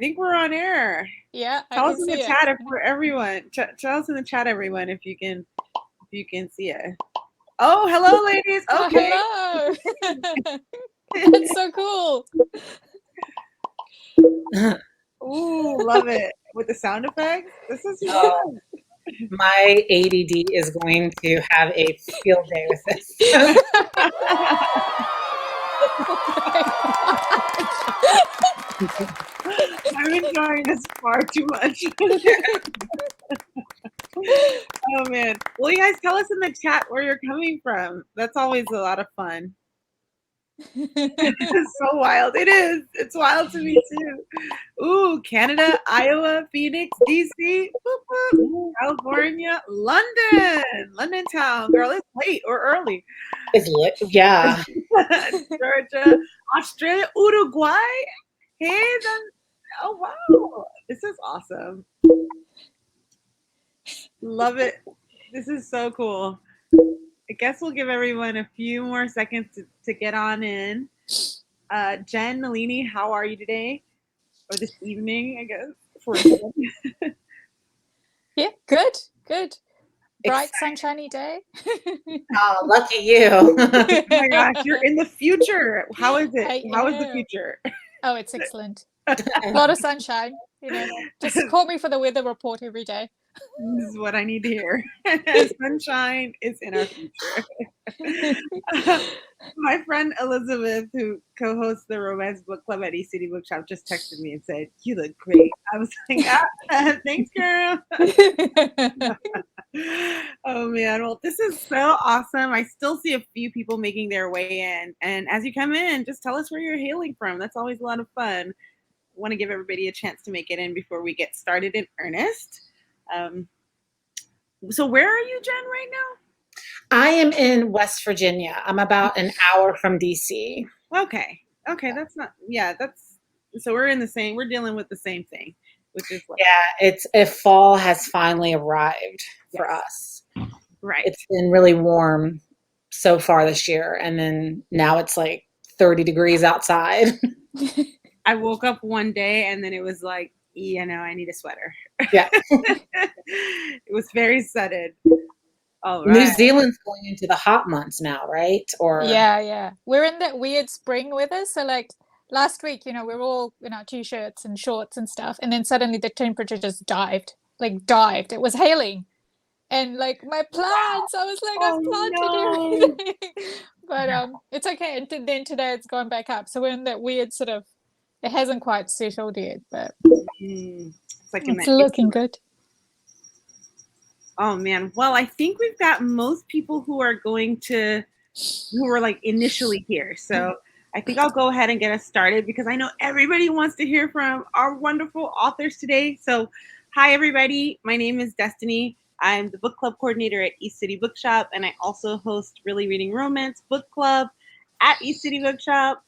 think we're on air. Yeah, I Tell can us in the see it. chat if for everyone. Tell us in the chat, everyone, if you can see it. Oh, hello, ladies. Okay. Hello. That's so cool. Ooh, love it. With the sound effects. This is Oh, fun. my ADD is going to have a field day with this. I'm enjoying this far too much. Oh man. Well, you guys tell us in the chat where you're coming from. That's always a lot of fun. It's so wild. It is. It's wild to me too. Ooh, Canada, Iowa, Phoenix, DC, California, London town. Girl, it's late or early. It's lit. Yeah. Georgia, Australia, Uruguay. Hey, oh wow. This is awesome. Love it. This is so cool. I guess we'll give everyone a few more seconds to get on in. Jen, Nalini, how are you today? Or this evening, I guess. For Yeah, good. Bright, sunshiny day. Oh, lucky you. Oh my gosh, you're in the future. How is it? How is the future? Oh, it's excellent. A lot of sunshine. Just call me for the weather report every day. This is what I need to hear. Sunshine is in our future. My friend Elizabeth, who co-hosts the romance book club at East City Bookshop, just texted me and said, "You look great." I was like, "Thanks, girl." Oh man, well, this is so awesome. I still see a few people making their way in, and as you come in, just tell us where you're hailing from. That's always a lot of fun. I want to give everybody a chance to make it in before we get started in earnest. So where are you, Jen, right now? I am in West Virginia. I'm about an hour from DC. Okay, that's not. Yeah, that's. So we're we're dealing with the same thing, which is like, Yeah, fall has finally arrived for us. Right. It's been really warm so far this year, and then now it's like 30 degrees outside. I woke up one day and then it was like, I need a sweater. Yeah. It was very sudden. All New right. Zealand's going into the hot months now, right? Or Yeah. We're in that weird spring weather. So like last week, we were all in our t-shirts and shorts and stuff, and then suddenly the temperature just dived. It was hailing. And like my plants, I was like, I've planted everything. But it's okay. And then today it's gone back up. So we're in that weird sort of, it hasn't quite settled yet, but it's looking good. Oh man. Well, I think we've got most people who are like initially here. So I think I'll go ahead and get us started because I know everybody wants to hear from our wonderful authors today. So hi everybody. My name is Destiny. I'm the book club coordinator at East City Bookshop, and I also host Really Reading Romance Book Club at East City Bookshop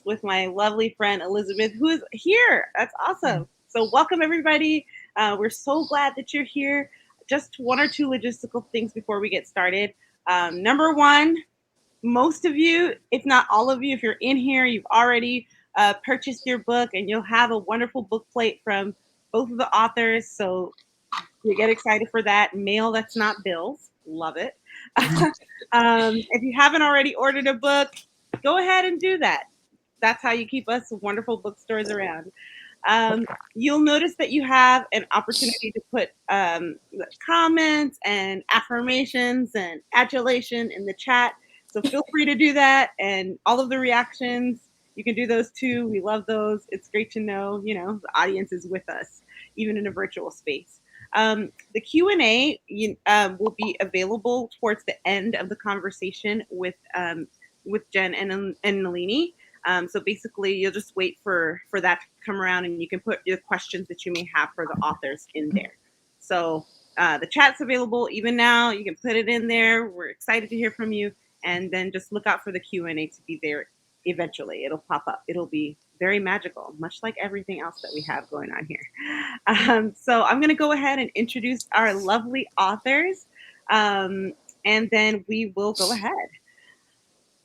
with my lovely friend Elizabeth, who is here. That's awesome. So welcome everybody. We're so glad that you're here. Just one or two logistical things before we get started. Number one, most of you, if not all of you, if you're in here, you've already purchased your book and you'll have a wonderful book plate from both of the authors. So you get excited for that. Mail that's not bills. Love it. If you haven't already ordered a book, go ahead and do that. That's how you keep us wonderful bookstores around. You'll notice that you have an opportunity to put comments and affirmations and adulation in the chat. So feel free to do that. And all of the reactions, you can do those too. We love those. It's great to know, the audience is with us, even in a virtual space. The Q&A will be available towards the end of the conversation with Jen and Nalini. So basically, you'll just wait for that to come around, and you can put your questions that you may have for the authors in there. So the chat's available even now. You can put it in there. We're excited to hear from you, and then just look out for the Q&A to be there eventually. It'll pop up. It'll be very magical, much like everything else that we have going on here. So I'm going to go ahead and introduce our lovely authors, and then we will go ahead.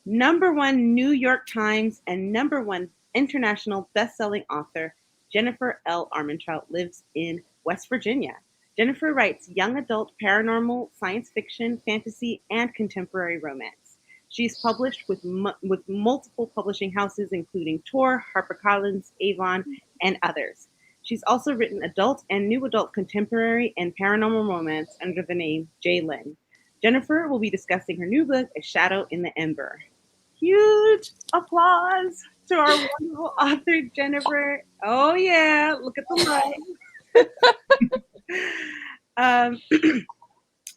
#1 New York Times and #1 international best-selling author Jennifer L Armentrout lives in West Virginia. Jennifer writes young adult paranormal, science fiction, fantasy, and contemporary romance. She's published with multiple publishing houses, including Tor, HarperCollins, Avon, and others. She's also written adult and new adult contemporary and paranormal romance under the name J. Lynn. Jennifer will be discussing her new book, A Shadow in the Ember. Huge applause to our wonderful author, Jennifer. Oh, yeah, look at the light.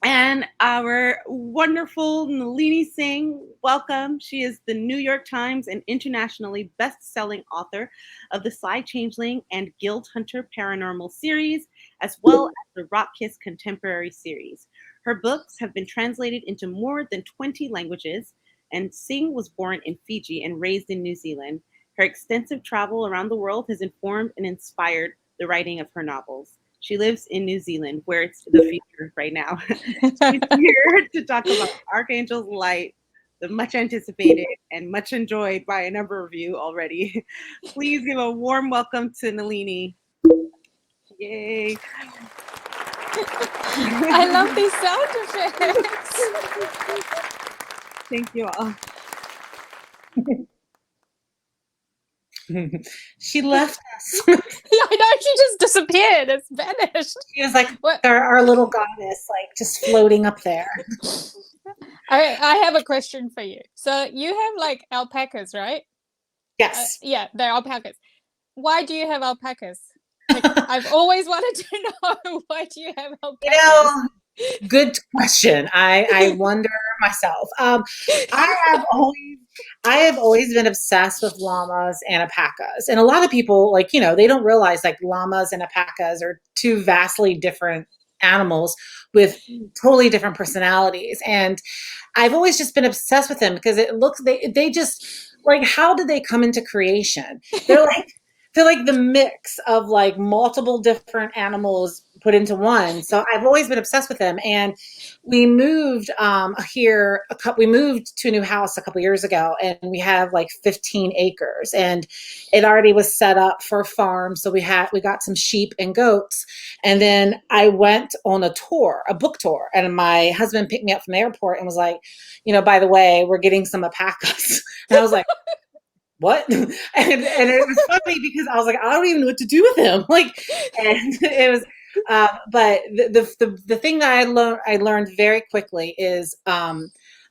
And our wonderful Nalini Singh, welcome. She is the New York Times and internationally best-selling author of the Sly Changeling and Guild Hunter Paranormal series, as well as the Rock Kiss Contemporary series. Her books have been translated into more than 20 languages, and Singh was born in Fiji and raised in New Zealand. Her extensive travel around the world has informed and inspired the writing of her novels. She lives in New Zealand, where it's the future right now. She's here to talk about Archangel's Light, the much anticipated and much enjoyed by a number of you already. Please give a warm welcome to Nalini. Yay. I love these sound effects. Thank you all. She left us. Yeah, I know, she just disappeared. It's vanished. She was like our little goddess, like just floating up there. I have a question for you. So you have like alpacas, right? Yes. Yeah, they're alpacas. Why do you have alpacas? Like, I've always wanted to know, why do you have alpacas? Good question. I wonder myself. I have always been obsessed with llamas and alpacas, and a lot of people, like, they don't realize like llamas and alpacas are two vastly different animals with totally different personalities. And I've always just been obsessed with them because they just like, how did they come into creation? They're like the mix of like multiple different animals put into one. So I've always been obsessed with them. And we moved we moved to a new house a couple years ago, and we have like 15 acres, and it already was set up for a farm. So we got some sheep and goats. And then I went on a book tour, and my husband picked me up from the airport and was like, by the way, we're getting some alpacas. And I was like, what? And it was funny because I was like, I don't even know what to do with him. And it was, but the thing that I learned very quickly is,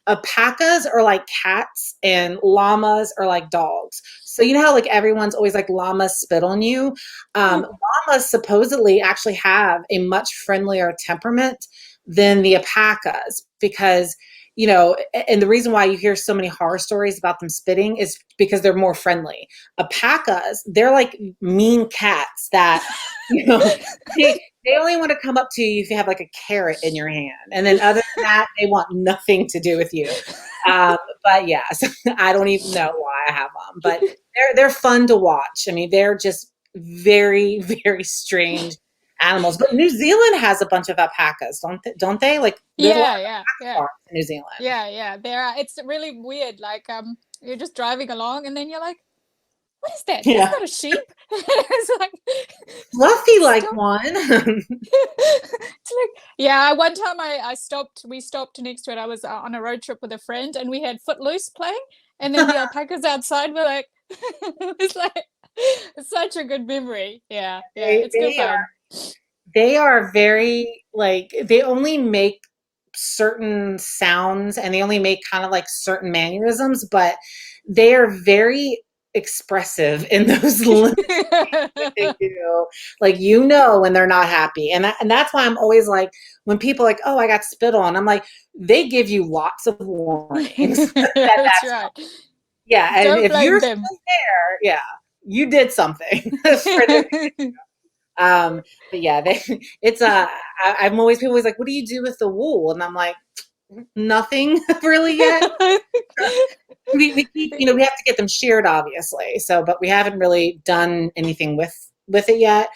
alpacas are like cats and llamas are like dogs. So how like everyone's always like llamas spit on you. Llamas supposedly actually have a much friendlier temperament than the alpacas, because and the reason why you hear so many horror stories about them spitting is because they're more friendly. Alpacas, they're like mean cats that, they only want to come up to you if you have like a carrot in your hand. And then other than that, they want nothing to do with you. But yeah, so I don't even know why I have them, but they're fun to watch. I mean, they're just very, very strange animals. But New Zealand has a bunch of alpacas, don't they? Like, yeah. In New Zealand. Yeah. There are. It's really weird. Like, you're just driving along, and then you're like, what is that? Yeah. That's not a sheep. It's like fluffy like one. It's like, yeah. One time we stopped next to it. I was on a road trip with a friend, and we had Footloose playing, and then the alpacas outside were like, it's like, it's such a good memory. Yeah. It's good fun. They are very, like, they only make certain sounds and they only make kind of like certain mannerisms, but they are very expressive in those limited things that they do. Like, when they're not happy. And that's why I'm always like, when people are like, oh, I got spit on, I'm like, they give you lots of warnings. That's right. Yeah. And Don't if blame you're them. still there, yeah, you did something. But yeah, I'm always, people always like, what do you do with the wool? And I'm like, nothing really yet. we keep, we have to get them sheared, obviously. So, but we haven't really done anything with it yet.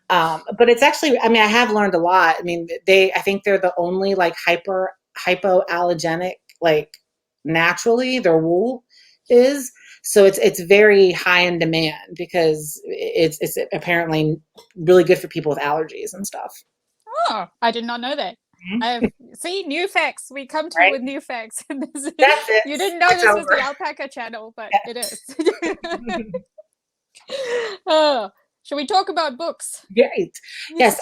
But it's actually, I mean, I have learned a lot. I mean, I think they're the only like hypoallergenic, like naturally their wool is. So it's very high in demand because it's apparently really good for people with allergies and stuff. Oh, I did not know that. Mhm. I have see new facts. We come to you Right? with new facts. That's it. You didn't know It's this was over. the alpaca channel, but Yeah. it is. Oh, should we talk about books? Great. Yes,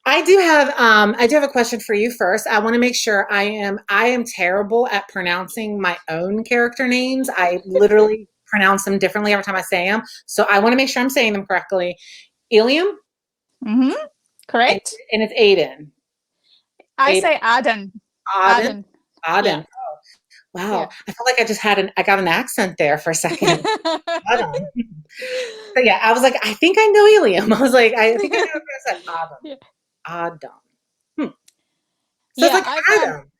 I do have a question for you first. I want to make sure I am terrible at pronouncing my own character names. I literally pronounce them differently every time I say them. So I want to make sure I'm saying them correctly. Ilium Mm-hmm. and, Correct. and it's Aiden. I Aiden. say Arden. Auden. Arden. Yeah. Auden. Wow. Yeah. I feel like I got an accent there for a second. Auden. So yeah, I was like, I think I know Ilium. I was like, I think I know what I said. Yeah. Auden. Auden. Hmm. So it's Yeah, like I've Adam.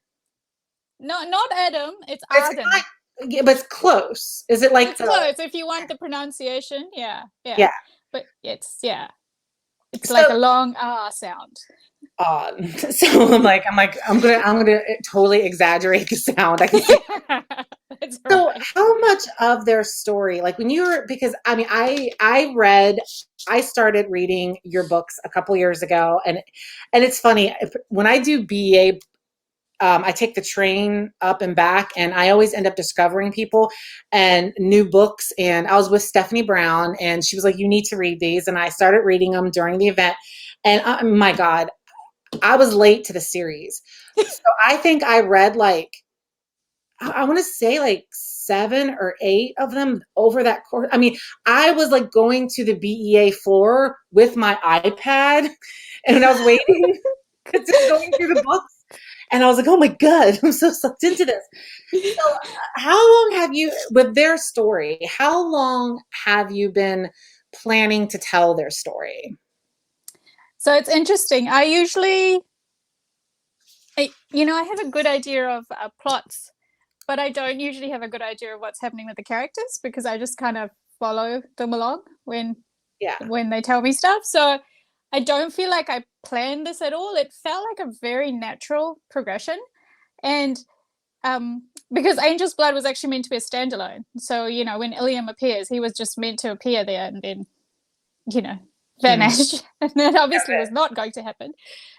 no, not Adam, it's It's Arden. not, yeah, but it's close. Is it like It's the close if you want the pronunciation. Yeah, yeah. yeah? But it's like So a long R sound. so I'm gonna totally exaggerate the sound. I can see. That's So right. how much of their story, like when you were, because I mean, I started reading your books a couple years ago, and it's funny when I do BA. I take the train up and back, and I always end up discovering people and new books. And I was with Stephanie Brown, and she was like, "You need to read these," and I started reading them during the event. And my God, I was late to the series, so I think I read like I want to say like 7 or 8 of them over that course. I mean, I was like going to the BEA floor with my iPad, and when I was waiting, just going through the books. And I was like, oh my God, I'm so sucked into this. So, how long have you, with their story, how long have you been planning to tell their story? So it's interesting. I have a good idea of plots, but I don't usually have a good idea of what's happening with the characters because I just kind of follow them along Yeah. when they tell me stuff. So I don't feel like I planned this at all. It felt like a very natural progression. And because Angel's Blood was actually meant to be a standalone. So, when Ilium appears, he was just meant to appear there and then, vanish. And that obviously was not going to happen.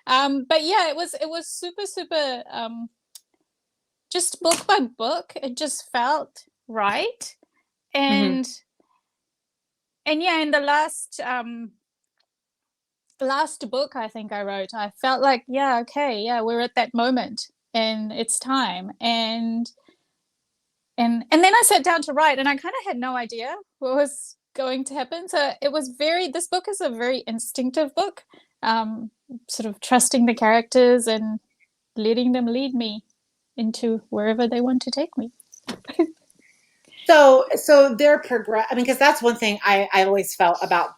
But yeah, it was super, super just book by book. It just felt right. And yeah, in the last book I think I wrote, I felt like, yeah, okay, yeah, we're at that moment and it's time. And then I sat down to write and I kind of had no idea what was going to happen. So this book is a very instinctive book, sort of trusting the characters and letting them lead me into wherever they want to take me. So their progress. I mean, because that's one thing I always felt about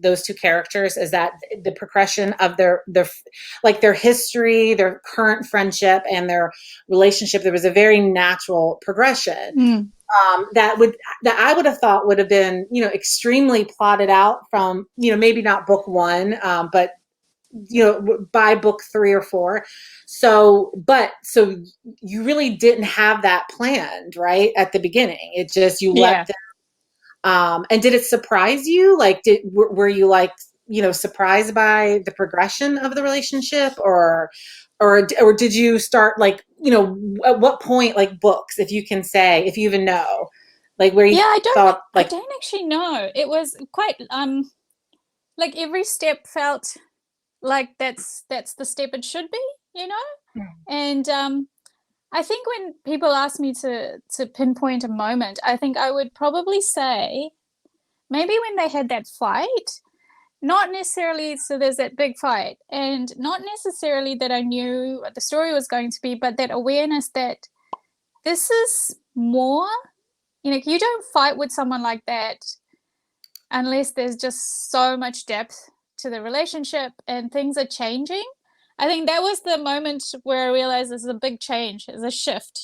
those two characters is that the progression of their history, their current friendship, and their relationship. There was a very natural progression that I would have thought would have been extremely plotted out from maybe not book one, but by book 3 or 4. So you really didn't have that planned right at the beginning. It just you let them. And did it surprise you? Like, were you like surprised by the progression of the relationship, or did you start like at what point, like books, if you can say, if you even know, like where you thought like I don't actually know. It was quite like every step felt like that's the step it should be. And I think when people ask me to pinpoint a moment, I think I would probably say maybe when they had that fight, not necessarily so there's that big fight, and not necessarily that I knew what the story was going to be, but that awareness that this is more, you don't fight with someone like that unless there's just so much depth to the relationship and things are changing. I think that was the moment where I realized this is a big change, it's a shift.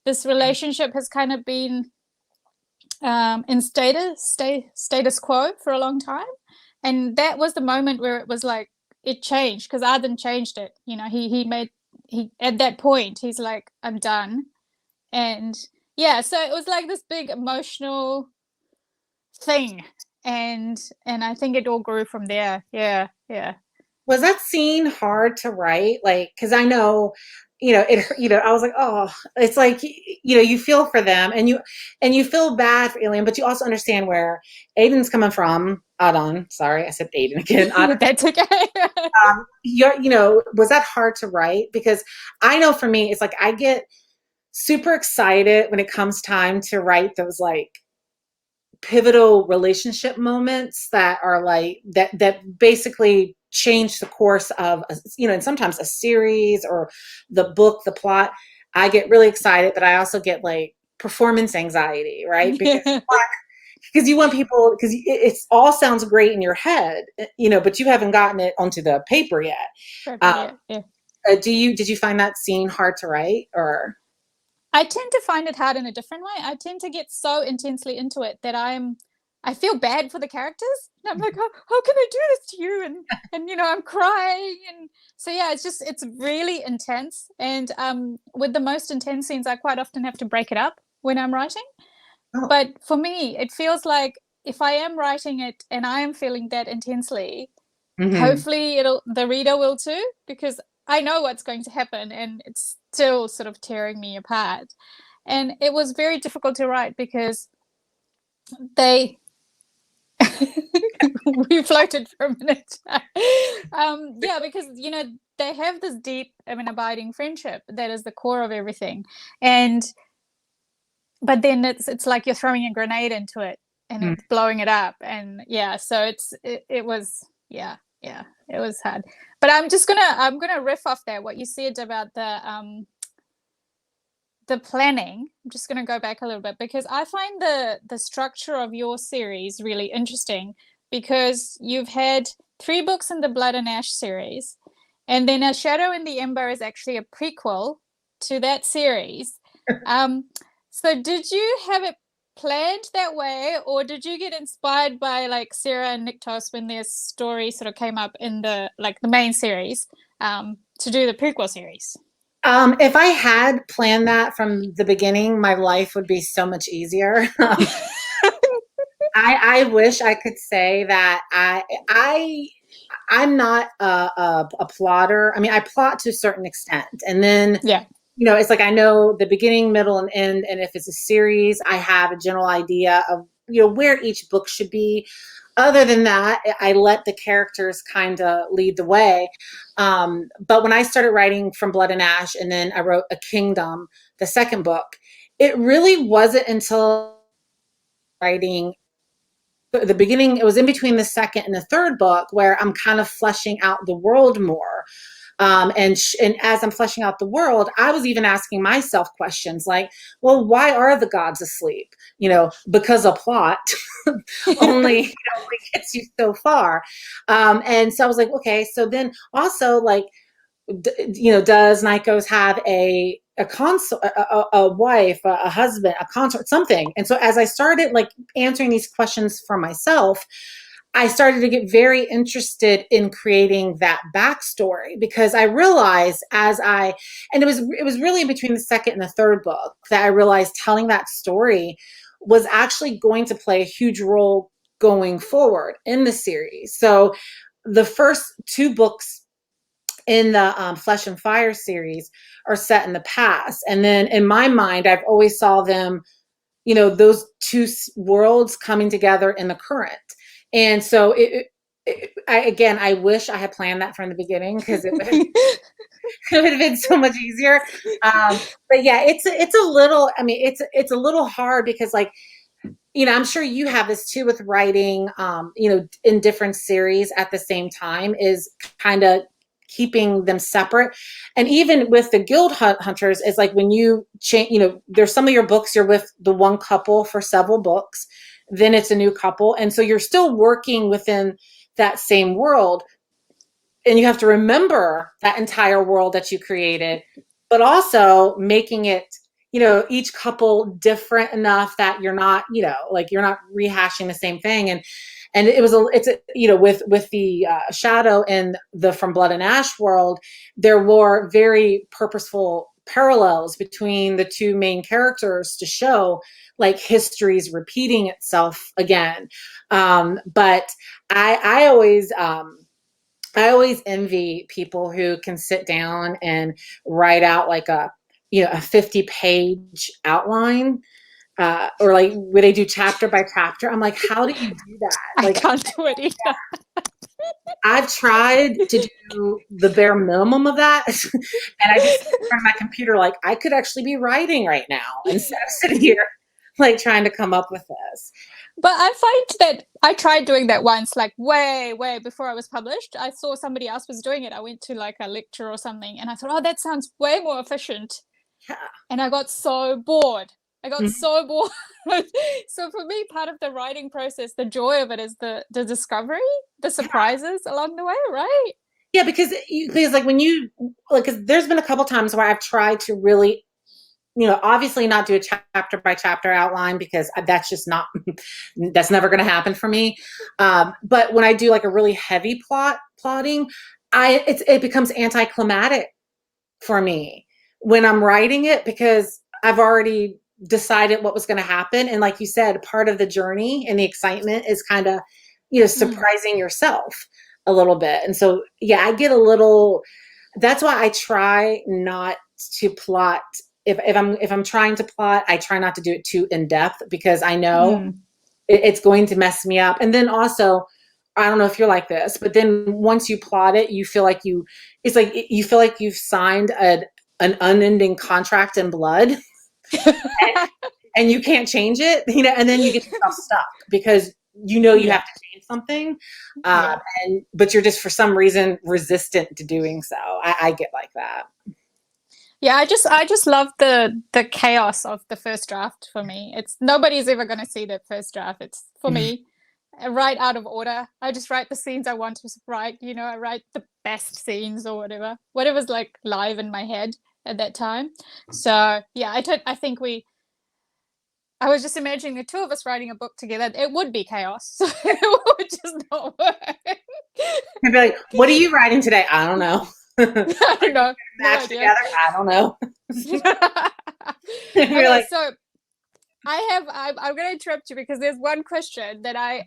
This relationship has kind of been in status quo for a long time, and that was the moment where it was like it changed because Arden changed it. He at that point he's like, I'm done, and yeah, so it was like this big emotional thing, and I think it all grew from there. Yeah, yeah. Was that scene hard to write? Like, because I know, I was like, oh, it's like, you feel for them, and you feel bad for Alien, but you also understand where Aiden's coming from. Adon, sorry, I said Aiden again. Adon. That's okay. Was that hard to write? Because I know for me, it's like I get super excited when it comes time to write those like pivotal relationship moments that are like that basically change the course of and sometimes a series or the book, the plot. I get really excited, but I also get like performance anxiety, right? Because you want people, because it all sounds great in your head, but you haven't gotten it onto the paper yet. Yeah. Did you find that scene hard to write, or? I tend to find it hard in a different way. I tend to get so intensely into it that I feel bad for the characters. And I'm like, how can I do this to you? And I'm crying. And so yeah, it's really intense. And with the most intense scenes, I quite often have to break it up when I'm writing. Oh. But for me, it feels like if I am writing it and I am feeling that intensely, hopefully the reader will too, because I know what's going to happen and it's still sort of tearing me apart. And it was very difficult to write because they we floated for a minute. Yeah, because they have this deep, abiding friendship that is the core of everything. But then it's like you're throwing a grenade into it and it's blowing it up. And yeah, so it was it was hard. But I'm gonna riff off there what you said about the planning. I'm just gonna go back a little bit because I find the structure of your series really interesting, because you've had 3 books in the Blood and Ash series, and then A Shadow in the Ember is actually a prequel to that series. So did you have it planned that way, or did you get inspired by like Sarah and Niktos when their story sort of came up in the main series to do the prequel series? If I had planned that from the beginning, my life would be so much easier. I wish I could say that I'm not a plotter. I mean, I plot to a certain extent, and then it's like I know the beginning, middle, and end. And if it's a series, I have a general idea of where each book should be. Other than that, I let the characters kind of lead the way. But when I started writing from Blood and Ash, and then I wrote A Kingdom, the second book, it really wasn't until writing the beginning, it was in between the second and the third book, where I'm kind of fleshing out the world more. And as I'm fleshing out the world, I was even asking myself questions like, well, why are the gods asleep? Because a plot only gets you so far. And so I was like, okay, so then also like, does Nikos have a consort, a wife, a husband, a consort, something? And so as I started like answering these questions for myself, I started to get very interested in creating that backstory, because I realized and it was really between the second and the third book that I realized telling that story was actually going to play a huge role going forward in the series. So the first 2 books in the Flesh and Fire series are set in the past. And then in my mind, I've always saw them, those 2 worlds coming together in the current. And so I wish I had planned that from the beginning, because it would have been so much easier. But yeah, it's a little, it's a little hard because like, I'm sure you have this too with writing, in different series at the same time, is kind of keeping them separate. And even with the Guild Hunters, is like when you change, there's some of your books you're with the one couple for several books, then it's a new couple. And so you're still working within that same world. And you have to remember that entire world that you created, but also making it, each couple different enough that you're not, you're not rehashing the same thing. And with the Shadow and the From Blood and Ash world, there were very purposeful parallels between the two main characters to show like history's repeating itself again. But I always envy people who can sit down and write out like a 50-page outline, or like where they do chapter by chapter. I'm like, how do you do that? Like, I can't do it either. I've tried to do the bare minimum of that, and I just sit in front of my computer like I could actually be writing right now instead of sitting here like trying to come up with this. But I find that I tried doing that once, like way before I was published. I saw somebody else was doing it. I went to like a lecture or something, and I thought, oh, that sounds way more efficient. Yeah. And I got so bored. Mhm. So bored. So for me, part of the writing process, the joy of it is the discovery, the surprises along the way, right? Yeah, because like when you like, 'cause there's been a couple times where I've tried to really, obviously not do a chapter by chapter outline, because that's just not, that's never going to happen for me. But when I do like a really heavy plotting, it becomes anticlimactic for me when I'm writing it, because I've already decided what was going to happen. And like you said, part of the journey and the excitement is kind of, surprising yourself a little bit. And so, yeah, I get a little, that's why I try not to plot. If I'm trying to plot, I try not to do it too in depth, because I know it's going to mess me up. And then also, I don't know if you're like this, but then once you plot it, you feel like you feel like you've signed an unending contract in blood, and you can't change it, and then you get yourself stuck because you have to change something, but you're just for some reason resistant to doing so. I get like that. Yeah, I just love the chaos of the first draft. For me, it's nobody's ever going to see that first draft. It's for me, right out of order. I just write the scenes I want to write. I write the best scenes or whatever's like live in my head at that time. So yeah, I think I was just imagining the two of us writing a book together. It would be chaos. So it would just not work. I'd be like, "What are you writing today?" I don't know. I don't know. Match together? I don't know. Okay, like, so I'm going to interrupt you because there's one question that I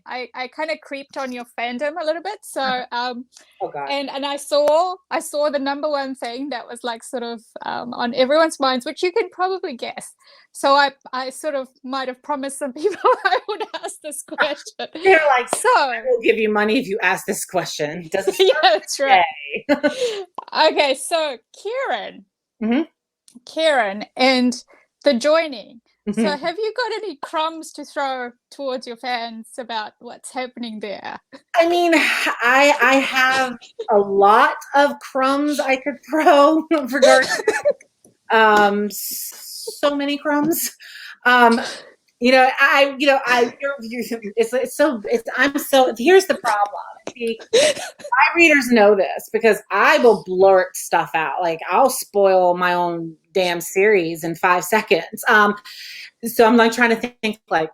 kind of creeped on your fandom a little bit. So oh God. and I saw the number one thing that was like sort of on everyone's minds, which you can probably guess. So I sort of might have promised some people I would ask this question. They're like, so I will give you money if you ask this question. Does it yeah, that's right. stay? Okay, so Kieran and the joining. So have you got any crumbs to throw towards your fans about what's happening there? I mean, I have a lot of crumbs I could throw regarding so many crumbs. Here's the problem. See, my readers know this because I will blurt stuff out. Like I'll spoil my own damn series in 5 seconds. So I'm like trying to think like,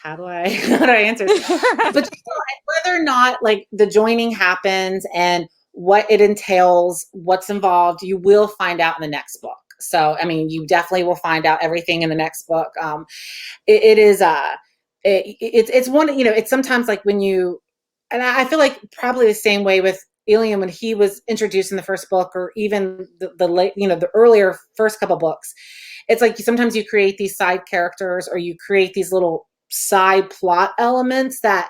how do I answer this? But whether or not like the joining happens and what it entails, what's involved, you will find out in the next book. So, I mean, you definitely will find out everything in the next book. It's one, it's sometimes like when you, and I feel like probably the same way with Alien when he was introduced in the first book, or even the late, the earlier first couple books. It's like sometimes you create these side characters or you create these little side plot elements that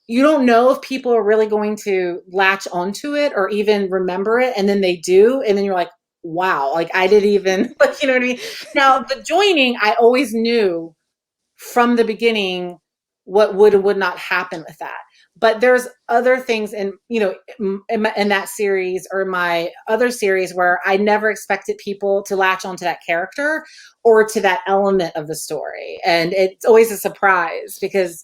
you don't know if people are really going to latch onto it or even remember it. And then they do. And then you're like, wow, like I didn't even, like, you know what I mean? Now the joining, I always knew from the beginning what would and would not happen with that. But there's other things in that series or my other series where I never expected people to latch onto that character or to that element of the story. And it's always a surprise because,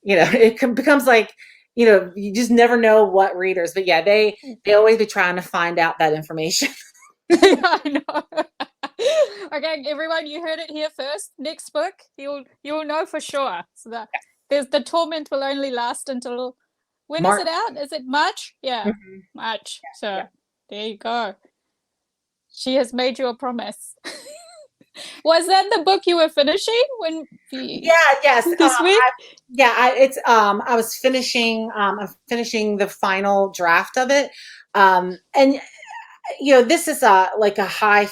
it becomes like, you just never know what readers, but yeah, they always be trying to find out that information. I know. Okay, everyone, you heard it here first. Next book, you'll know for sure. So that the torment will only last until when March. Is it out? Is it March? Yeah, March. So there you go. She has made you a promise. Was that the book you were finishing when Yes. this week? I was finishing. I'm finishing the final draft of it, and this is like a high,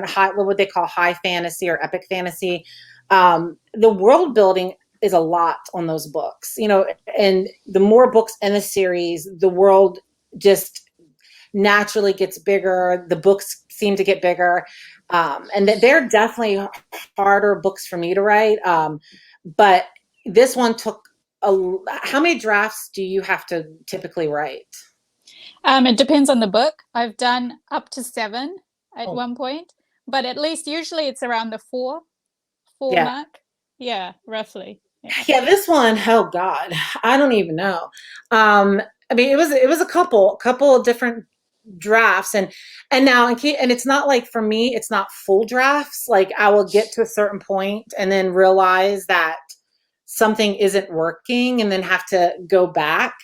high, what they call high fantasy or epic fantasy. The world building is a lot on those books, and the more books in the series, the world just naturally gets bigger. The books seem to get bigger. And they're definitely harder books for me to write. But this one took how many drafts do you have to typically write? It depends on the book. I've done up to 7 at Oh. one point, but at least usually it's around the 4 Yeah. mark. Yeah, roughly. Yeah, this one, oh God, I don't even know. I mean, it was a couple of different drafts, and it's not like, for me, it's not full drafts. Like, I will get to a certain point and then realize that something isn't working and then have to go back.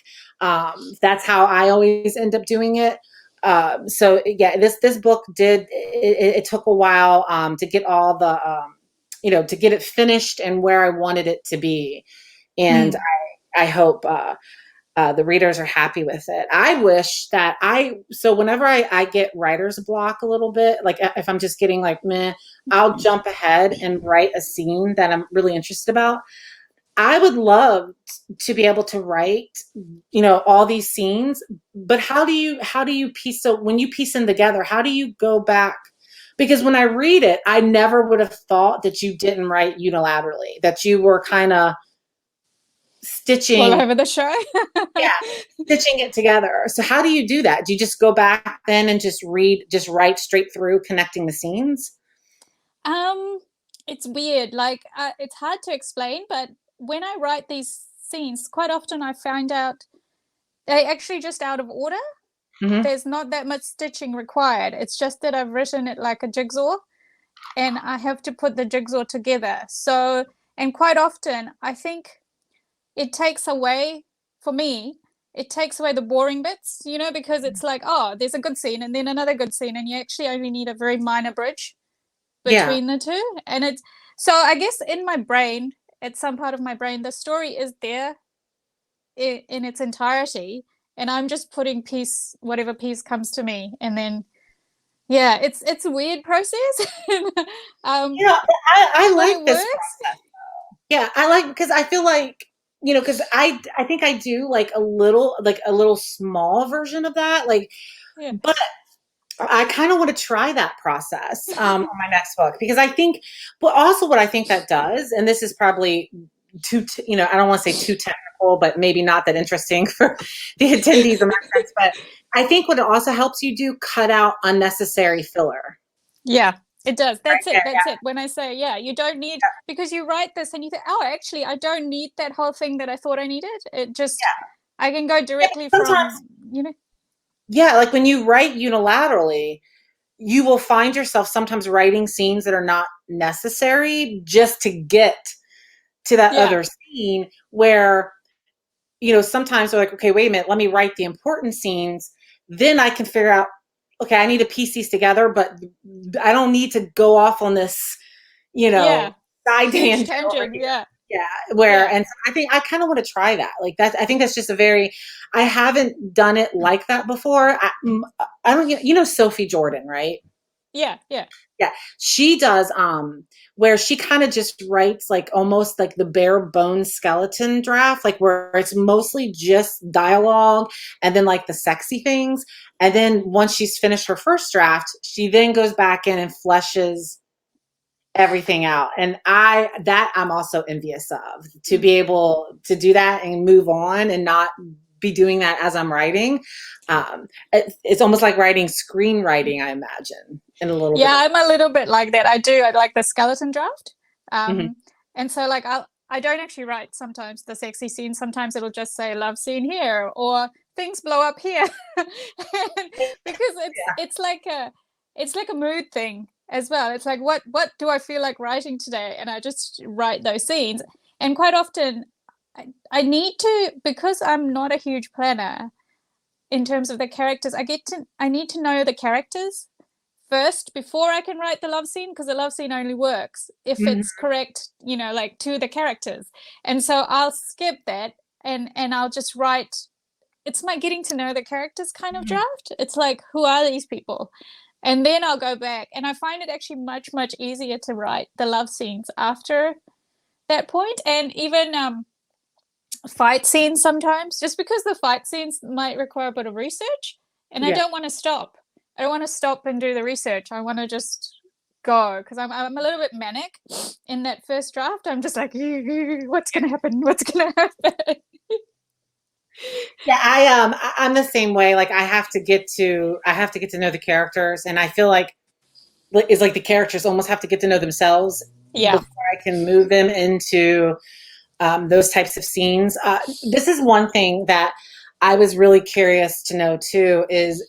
That's how I always end up doing it. So yeah, this book it took a while to get all the to get it finished and where I wanted it to be. And I hope the readers are happy with it. I wish that so whenever I get writer's block a little bit, like if I'm just getting like meh, I'll jump ahead and write a scene that I'm really interested about. I would love to be able to write, all these scenes, but how do you piece, so when you piece them together, how do you go back? Because when I read it, I never would have thought that you didn't write unilaterally, that you were kind of stitching all over the show. stitching it together. So how do you do that? Do you just go back then and just write straight through, connecting the scenes? It's weird. Like, it's hard to explain, but when I write these scenes, quite often I find out they're actually just out of order. Mm-hmm. There's not that much stitching required. It's just that I've written it like a jigsaw and I have to put the jigsaw together. So, and quite often I think it takes away, for me, it takes away the boring bits, because it's like, oh, there's a good scene and then another good scene, and you actually only need a very minor bridge between the two. And it's, so I guess in my brain, at some part of my brain, the story is there in its entirety, and I'm just putting whatever piece comes to me, and then it's a weird process. I like this process. Yeah, I like, because I feel like, because I think I do like a little small version of that, like, but I kind of want to try that process on my next book, because I think, but also what I think that does, and this is probably too, I don't want to say too technical, but maybe not that interesting for the attendees of my sense, but I think what it also helps you do, cut out unnecessary filler. Yeah, it does. That's it. That's it. When I say, you don't need, because you write this and you think, oh, actually, I don't need that whole thing that I thought I needed. It just, I can go directly from, Yeah, like when you write unilaterally, you will find yourself sometimes writing scenes that are not necessary just to get to that other scene, where, sometimes they're like, okay, wait a minute, let me write the important scenes. Then I can figure out, okay, I need to piece these together, but I don't need to go off on this, side tangent. And so I think I kind of want to try that. Like that, I think that's just I haven't done it like that before. I don't, Sophie Jordan, right? Yeah. She does, where she kind of just writes like almost like the bare bones skeleton draft, like where it's mostly just dialogue and then like the sexy things. And then once she's finished her first draft, she then goes back in and fleshes everything out. And I'm also envious of, to be able to do that and move on and not be doing that as I'm writing. It's almost like writing screenwriting, I imagine, in a little bit. Yeah, I'm a little bit like that. I like the skeleton draft. And so like I don't actually write sometimes the sexy scene. Sometimes it'll just say love scene here or things blow up here. Because it's like a mood thing as well. It's like, what do I feel like writing today? And I just write those scenes. And quite often I need to, because I'm not a huge planner in terms of the characters, I need to know the characters first before I can write the love scene, because the love scene only works if Mhm. it's correct, like to the characters. And so I'll skip that and I'll just write. It's my getting to know the characters kind of draft. It's like, who are these people? And then I'll go back, and I find it actually much, much easier to write the love scenes after that point. And even fight scenes sometimes, just because the fight scenes might require a bit of research, and I don't want to stop. I don't want to stop and do the research. I want to just go, because I'm a little bit manic in that first draft. I'm just like, what's gonna happen? What's gonna happen? Yeah, I'm the same way. Like I have to get to know the characters, and I feel like it's like the characters almost have to get to know themselves Yeah. before I can move them into those types of scenes. This is one thing that I was really curious to know too. Is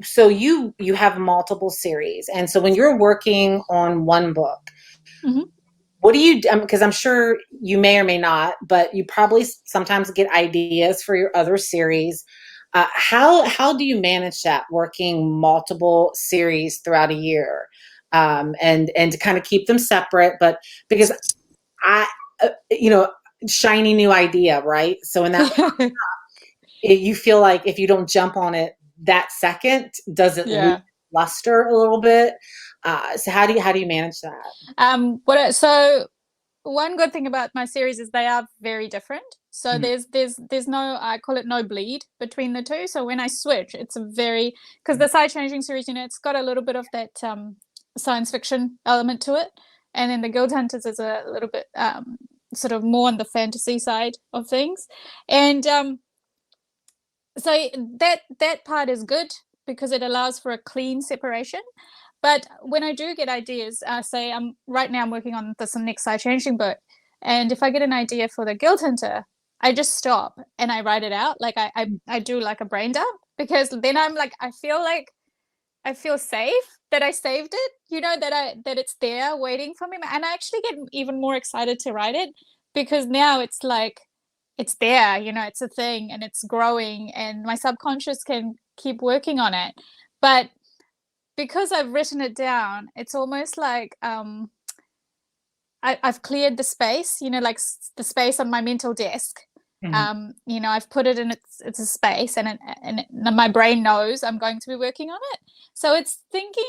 so you have multiple series, and so when you're working on one book, Mm-hmm. what do you? Because I'm sure you may or may not, but you probably sometimes get ideas for your other series. How do you manage that working multiple series throughout a year, and to kind of keep them separate? But because I, shiny new idea, right? So in that, you feel like if you don't jump on it that second, does it lose Yeah. luster a little bit? So how do you manage that? So one good thing about my series is they are very different. So there's no, I call it no bleed between the two. So when I switch, it's a very, because the Side Changing series, it's got a little bit of that science fiction element to it, and then the Guild Hunters is a little bit sort of more on the fantasy side of things, and so that part is good because it allows for a clean separation. But when I do get ideas, say right now I'm working on this next Side Changing book, and if I get an idea for the Guild Hunter, I just stop and I write it out. Like I do like a brain dump, because then I'm like, I feel safe that I saved it, that it's there waiting for me. And I actually get even more excited to write it, because now it's like it's there, it's a thing and it's growing, and my subconscious can keep working on it. But because I've written it down, it's almost like I've cleared the space, like the space on my mental desk. I've put it in it's a space, and my brain knows I'm going to be working on it. So it's thinking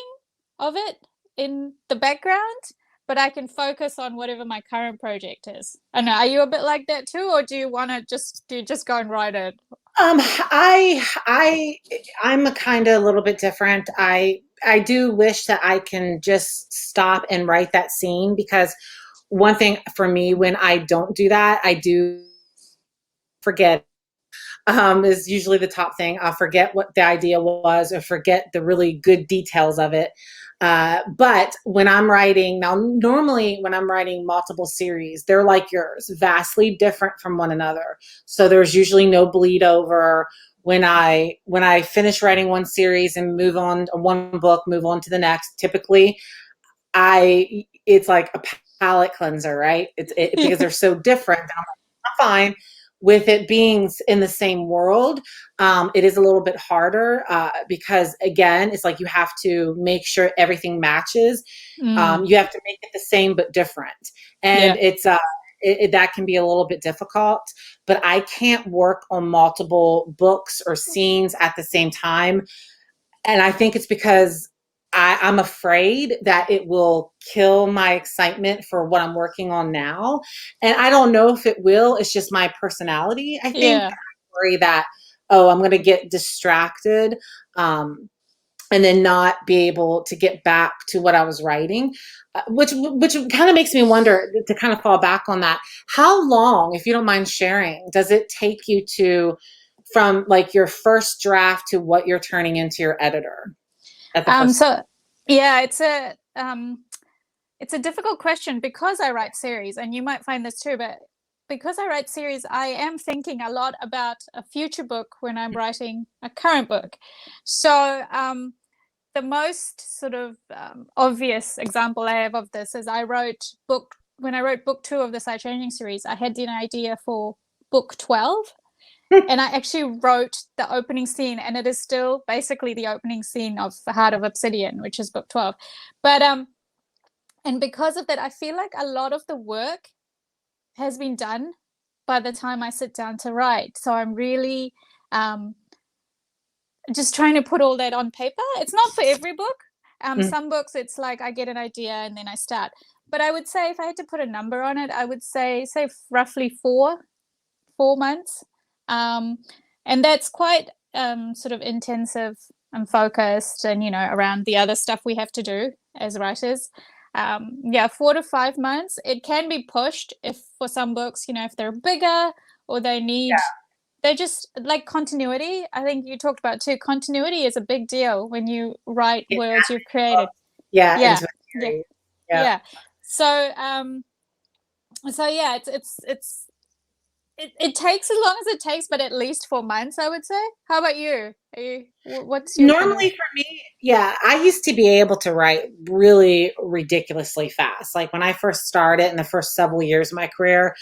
of it in the background, but I can focus on whatever my current project is. I don't know, are you a bit like that too, or do you just go and write it? I'm a kind of a little bit different. I do wish that I can just stop and write that scene, because one thing for me, when I don't do that, I do forget, is usually the top thing. I'll forget what the idea was, or forget the really good details of it. But when I'm writing now, normally when I'm writing multiple series, they're like yours, vastly different from one another. So there's usually no bleed over. When I finish writing one series and move on to one book, move on to the next, typically it's like a palate cleanser, right? Because they're so different. And I'm fine with it being in the same world. It is a little bit harder, because again, it's like you have to make sure everything matches. You have to make it the same but different, and it's that can be a little bit difficult. But I can't work on multiple books or scenes at the same time, and I think it's because I'm afraid that it will kill my excitement for what I'm working on now. And I don't know if it will. It's just my personality. I think I worry that, I'm going to get distracted, and then not be able to get back to what I was writing, which kind of makes me wonder, to kind of fall back on that. How long, if you don't mind sharing, does it take you from like your first draft to what you're turning into your editor? So yeah, it's a difficult question, because I write series, and you might find this too, but because I write series, I am thinking a lot about a future book when I'm writing a current book. So the most sort of obvious example I have of this is when I wrote book 2 of the Side Changing series, I had an idea for book 12. And I actually wrote the opening scene, and it is still basically the opening scene of The Heart of Obsidian, which is book 12. But and because of that, I feel like a lot of the work has been done by the time I sit down to write. So I'm really just trying to put all that on paper. It's not for every book. Some books it's like I get an idea and then I start. But I would say if I had to put a number on it, I would say roughly 4 months. And that's quite sort of intensive and focused, and around the other stuff we have to do as writers. 4 to 5 months. It can be pushed if for some books, if they're bigger or they need they're just like continuity. I think you talked about too. Continuity is a big deal when you write worlds you've created. Yeah. So it takes as long as it takes, but at least 4 months, I would say. How about you? What's your normally for me? Yeah, I used to be able to write really ridiculously fast. Like when I first started in the first several years of my career,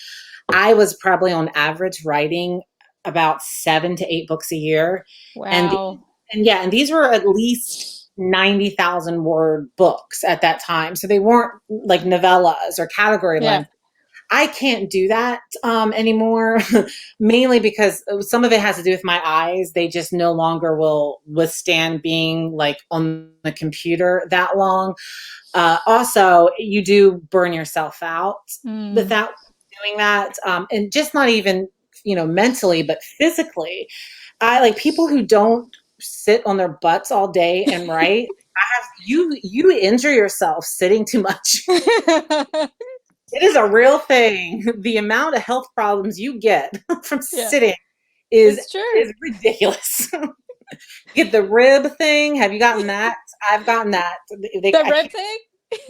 I was probably on average writing about 7 to 8 books a year. Wow. And these were at least 90,000 word books at that time. So they weren't like novellas or category length. I can't do that anymore, mainly because some of it has to do with my eyes. They just no longer will withstand being like on the computer that long. Also, you do burn yourself out without doing that. And just not even, mentally, but physically. I like people who don't sit on their butts all day and write. You injure yourself sitting too much. It is a real thing. The amount of health problems you get from sitting is ridiculous. Get the rib thing. Have you gotten that? I've gotten that. The rib thing?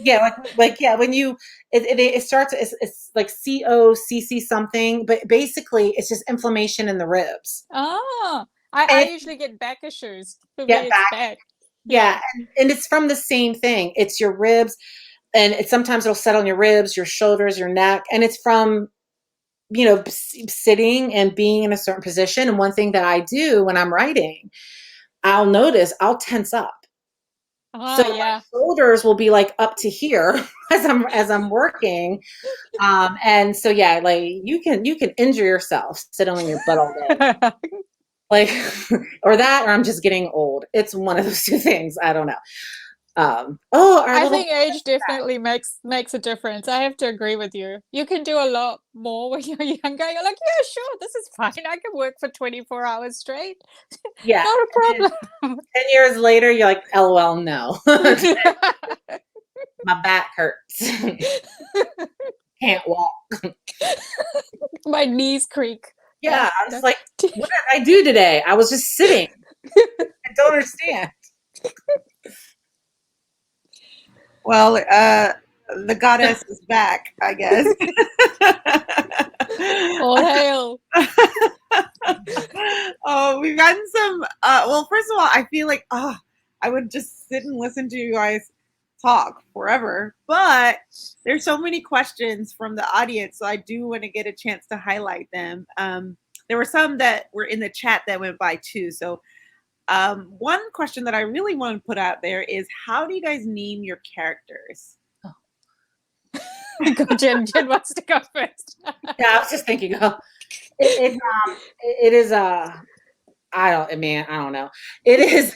Yeah, when you it starts, it's like COCC something, but basically it's just inflammation in the ribs. Oh, I usually get back issues. For me, it's back. Yeah, and it's from the same thing. It's your ribs. And sometimes it'll set on your ribs, your shoulders, your neck. And it's from, sitting and being in a certain position. And one thing that I do when I'm writing, I'll notice I'll tense up. My shoulders will be like up to here as I'm working. And so, like you can injure yourself sitting on your butt all day. Like, or I'm just getting old. It's one of those two things. I don't know. I think age definitely makes a difference. I have to agree with you. You can do a lot more when you're younger. You're like, yeah, sure, this is fine. I can work for 24 hours straight. Yeah. Not a problem. 10 years later, you're like, LOL, no. My back hurts. Can't walk. My knees creak. Yeah, I was like, what did I do today? I was just sitting. I don't understand. Well, the goddess is back, I guess. All hail. Oh, we've gotten some. Well, first of all, I feel like I would just sit and listen to you guys talk forever. But there's so many questions from the audience, so I do want to get a chance to highlight them. There were some that were in the chat that went by too. So one question that I really want to put out there is, how do you guys name your characters? Go, Jen. Jen wants to go first. Yeah, I was just thinking, it is I don't know. It is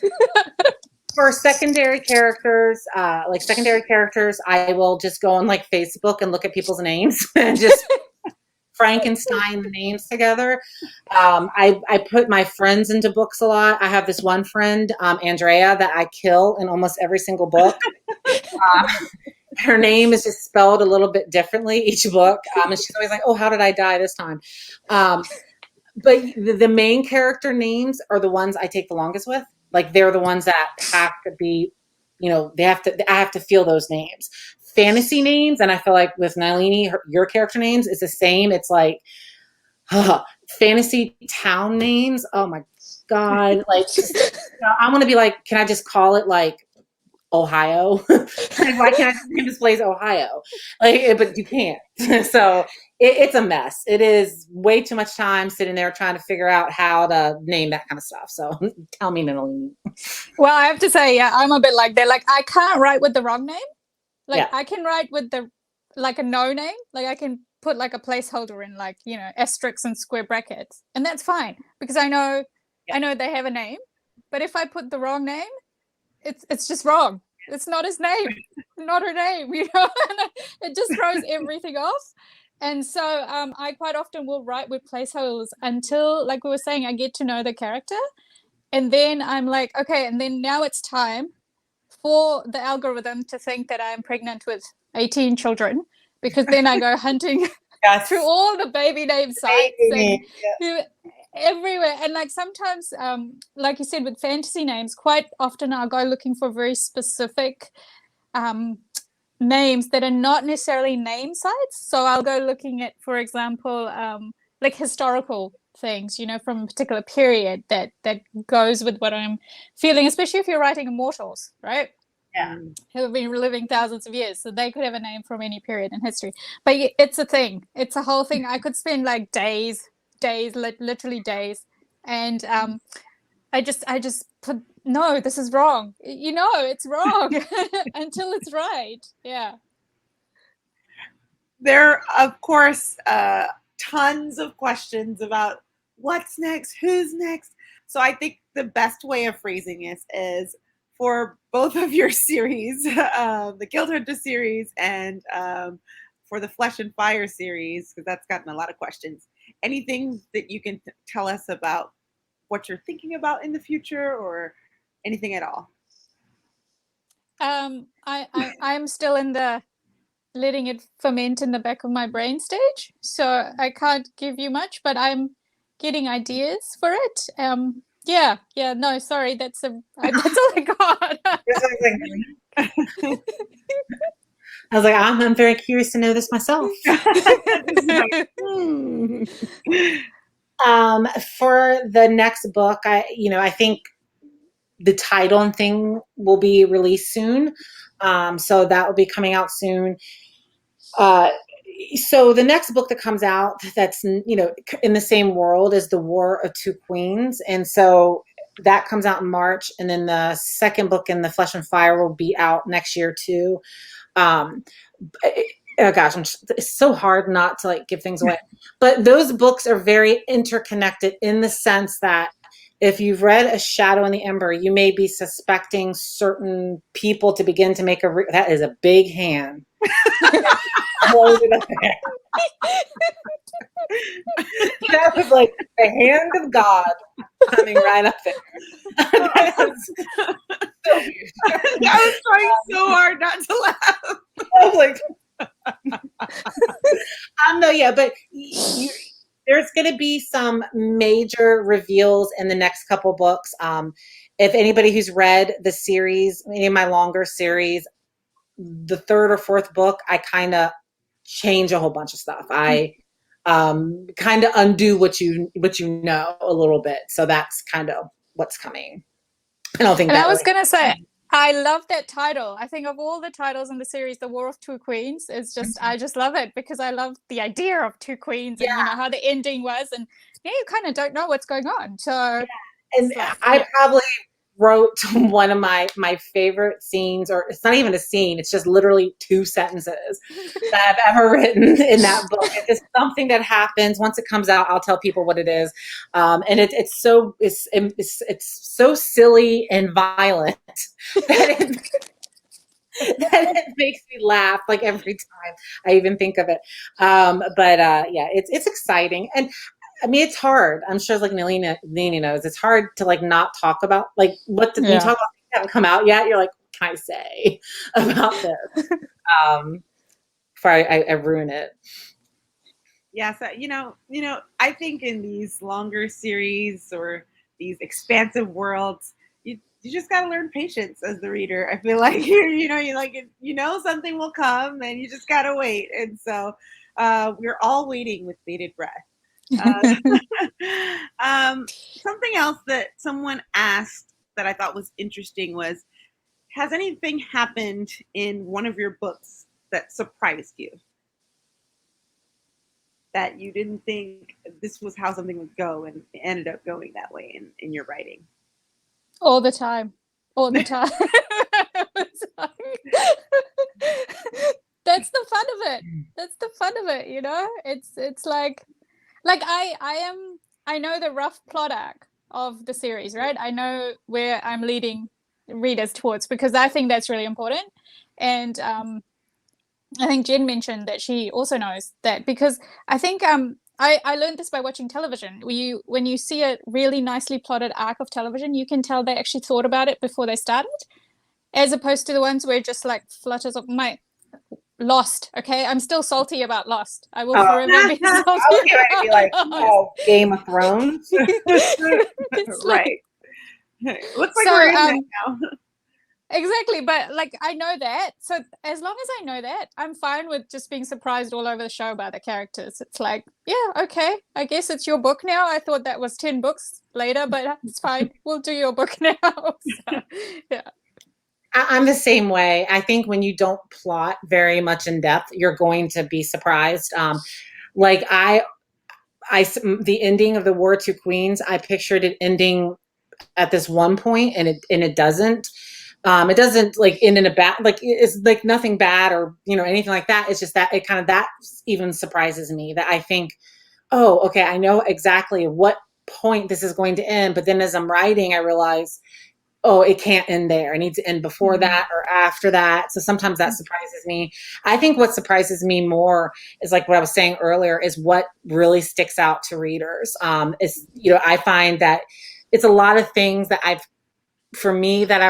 for secondary characters, I will just go on like Facebook and look at people's names and just Frankenstein the names together. I put my friends into books a lot. I have this one friend, Andrea, that I kill in almost every single book. Her name is just spelled a little bit differently each book. And she's always like, oh, how did I die this time? But the main character names are the ones I take the longest with. Like they're the ones that have to be, I have to feel those names. Fantasy names, and I feel like with Nalini, your character names is the same. It's like fantasy town names. Oh my God. Like, I want to be like, can I just call it like Ohio? Like, why can't I name this place Ohio? Like, but you can't. So it's a mess. It is way too much time sitting there trying to figure out how to name that kind of stuff. So tell me, Nalini. Well, I have to say, yeah, I'm a bit like that. Like, I can't write with the wrong name. Like, Yeah. I can write with the like a no name. Like, I can put like a placeholder in, like, you know, asterisks and square brackets, and that's fine because I know they have a name. But if I put the wrong name, it's just wrong. It's not his name, not her name. You know, it just throws everything off. And so I quite often will write with placeholders until, like we were saying, I get to know the character. And then I'm like, okay, and then now it's time for the algorithm to think that I'm pregnant with 18 children, because then I go hunting through all the baby name sites and everywhere. And like sometimes, like you said, with fantasy names, quite often I'll go looking for very specific names that are not necessarily name sites. So I'll go looking at, for example, like historical things, you know, from a particular period that goes with what I'm feeling, especially if you're writing immortals, right? Yeah. Who have been living thousands of years, so they could have a name from any period in history. But it's a thing. It's a whole thing. I could spend like days, literally days, and I just put, no, this is wrong. You know, it's wrong until it's right. Yeah. There are, of course, tons of questions about what's next, who's next. So I think the best way of phrasing this is for both of your series, the Guild Hunter series and for the Flesh and Fire series, because that's gotten a lot of questions. Anything that you can tell us about what you're thinking about in the future or anything at all? I'm still in the letting it ferment in the back of my brain stage, so I can't give you much, but I'm getting ideas for it. No, sorry, that's all I got. I was like, I'm very curious to know this myself. For the next book, I think the title and thing will be released soon. So that will be coming out soon. So the next book that comes out that's, in the same world is The War of Two Queens. And so that comes out in March. And then the second book in the Flesh and Fire will be out next year too. Oh gosh, it's so hard not to like give things away. But those books are very interconnected in the sense that if you've read A Shadow in the Ember, you may be suspecting certain people to begin to make that is a big hand. Hold it up there. That was like the hand of God coming right up there. That was so weird. I was trying so hard not to laugh. I was like, no, yeah, but there's going to be some major reveals in the next couple books. If anybody who's read the series, any of my longer series, the third or fourth book, I kind of change a whole bunch of stuff. I kind of undo what you know a little bit. So that's kind of what's coming. I don't think and that I was going to say, I love that title. I think of all the titles in the series, The War of Two Queens is just, I just love it because I love the idea of two queens and, you know, how the ending was. And yeah, you kind of don't know what's going on. So, and I probably wrote one of my favorite scenes, or it's not even a scene, it's just literally 2 sentences that I've ever written in that book. It's something that happens. Once it comes out, I'll tell people what it is. And it's so silly and violent that it makes me laugh like every time I even think of it. It's exciting. And I mean, it's hard. I'm sure, like Nalini knows, it's hard to like not talk about like when you talk about things that haven't come out yet. You're like, what can I say about this? Before I ruin it. Yeah, so I think in these longer series or these expansive worlds, you just gotta learn patience as the reader. I feel like something will come and you just gotta wait. And so we're all waiting with bated breath. Something else that someone asked that I thought was interesting was, has anything happened in one of your books that surprised you? that you didn't think this was how something would go, and it ended up going that way in your writing? All the time. All the time. That's the fun of it. That's the fun of it, you know? It's like I know the rough plot arc of the series, right? I know where I'm leading readers towards, because I think that's really important. And I think Jen mentioned that she also knows that, because I think I learned this by watching television. When you see a really nicely plotted arc of television, you can tell they actually thought about it before they started, as opposed to the ones where it just like flutters off. My Lost, okay? I'm still salty about Lost. I will forever be salty. I was going to be like, oh, Game of Thrones. Right. Looks like we're in that now. Exactly, but like I know that, so as long as I know that, I'm fine with just being surprised all over the show by the characters. It's like, yeah, okay, I guess it's your book now. I thought that was 10 books later, but it's fine. We'll do your book now. So, yeah. I'm the same way. I think when you don't plot very much in depth, you're going to be surprised. Like the ending of the War of Two Queens, I pictured it ending at this one point, and it doesn't. It doesn't like end in a bad, like it's like nothing bad or, you know, anything like that. It's just that it kind of, that even surprises me, that I think, oh, okay, I know exactly what point this is going to end. But then as I'm writing, I realize, oh, it can't end there. It needs to end before that or after that. So sometimes that surprises me. I think what surprises me more is like what I was saying earlier, is what really sticks out to readers. Is, you know, I find that it's a lot of things that I've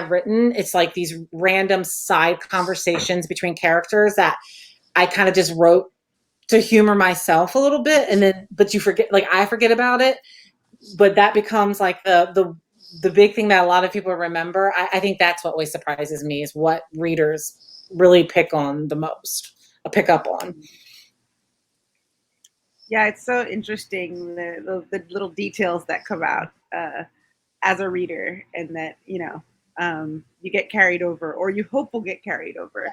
written. It's like these random side conversations between characters that I kind of just wrote to humor myself a little bit. And then, but you forget, like I forget about it, but that becomes like the big thing that a lot of people remember. I think that's what always surprises me, is what readers really pick on the most, pick up on. Yeah, it's so interesting, the little details that come out as a reader, and that, you know, you get carried over, or you hope will get carried over.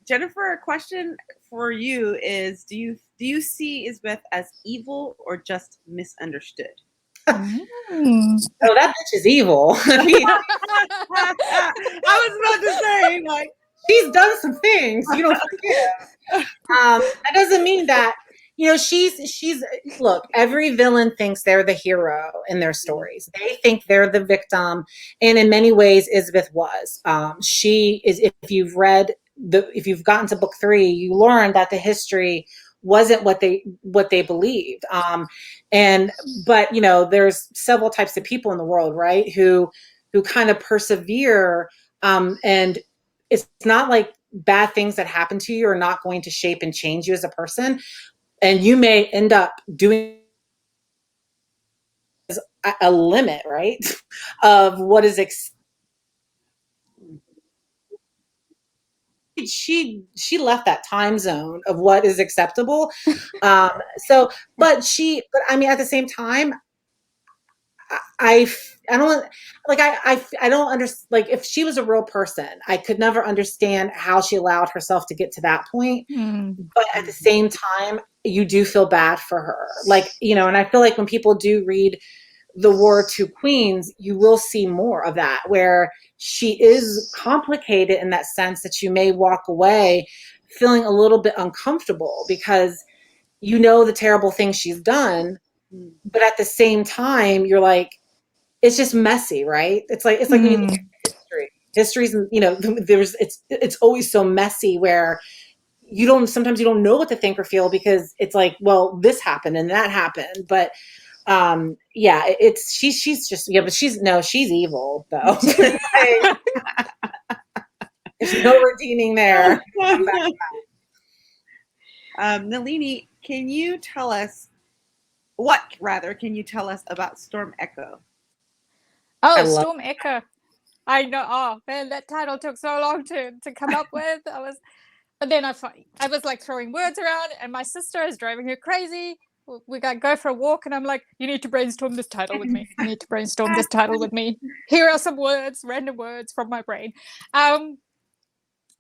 Jennifer, a question for you is: Do you see Isbeth as evil or just misunderstood? Oh, that bitch is evil. I mean, I was about to say, like, she's done some things. You don't forget. That doesn't mean that, you know, she's look, every villain thinks they're the hero in their stories. They think they're the victim. And in many ways, Isbeth was. She is, if you've gotten to book 3, you learn that the history wasn't what they believed. But you know, there's several types of people in the world, right? Who kind of persevere. And it's not like bad things that happen to you are not going to shape and change you as a person. And you may end up doing a limit, right, of what is she left that time zone of what is acceptable. But I mean, at the same time, I don't like, I don't understand, like, if she was a real person, I could never understand how she allowed herself to get to that point. But at the same time, you do feel bad for her, like, you know. And I feel like when people do read The War of Two Queens, you will see more of that, where she is complicated in that sense, that you may walk away feeling a little bit uncomfortable, because you know the terrible things she's done. But at the same time, you're like, it's just messy, right? It's like when you look at history's, you know, it's always so messy, where sometimes you don't know what to think or feel, because it's like, well, this happened and that happened. But yeah, she's just, yeah, but she's evil though. There's no redeeming there. Nalini, can you tell us about Storm Echo? Oh, Storm Echo. I know. Oh man, that title took so long to come up with. But then I was like throwing words around, and my sister is driving her crazy. We got to go for a walk, and I'm like, you need to brainstorm this title with me. You need to brainstorm this title with me. Here are some words, random words from my brain. But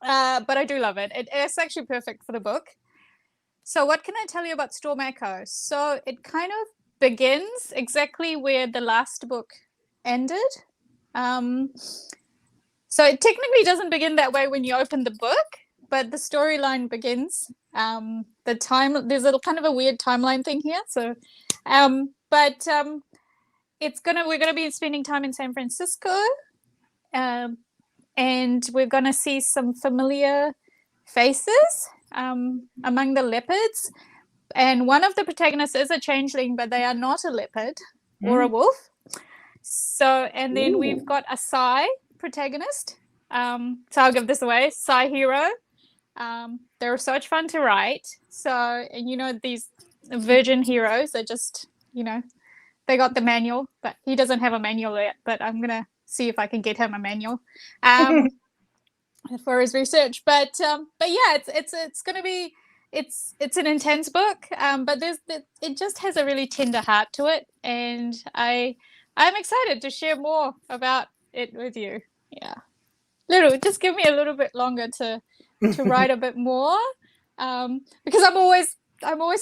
I do love it. It's actually perfect for the book. So what can I tell you about Storm Echo? So it kind of begins exactly where the last book ended. So it technically doesn't begin that way when you open the book, but the storyline begins. There's a kind of a weird timeline thing here. So, but we're gonna be spending time in San Francisco, and we're gonna see some familiar faces among the leopards. And one of the protagonists is a changeling, but they are not a leopard or a wolf. So, and then we've got a Psy protagonist. So I'll give this away. Psy hero. They're so much fun to write. So, and these virgin heroes are just, they got the manual, but he doesn't have a manual yet. But I'm gonna see if I can get him a manual for his research. But yeah, it's gonna be. It's an intense book, but it just has a really tender heart to it, and I'm excited to share more about it with you. Yeah, just give me a little bit longer to write a bit more, because I'm always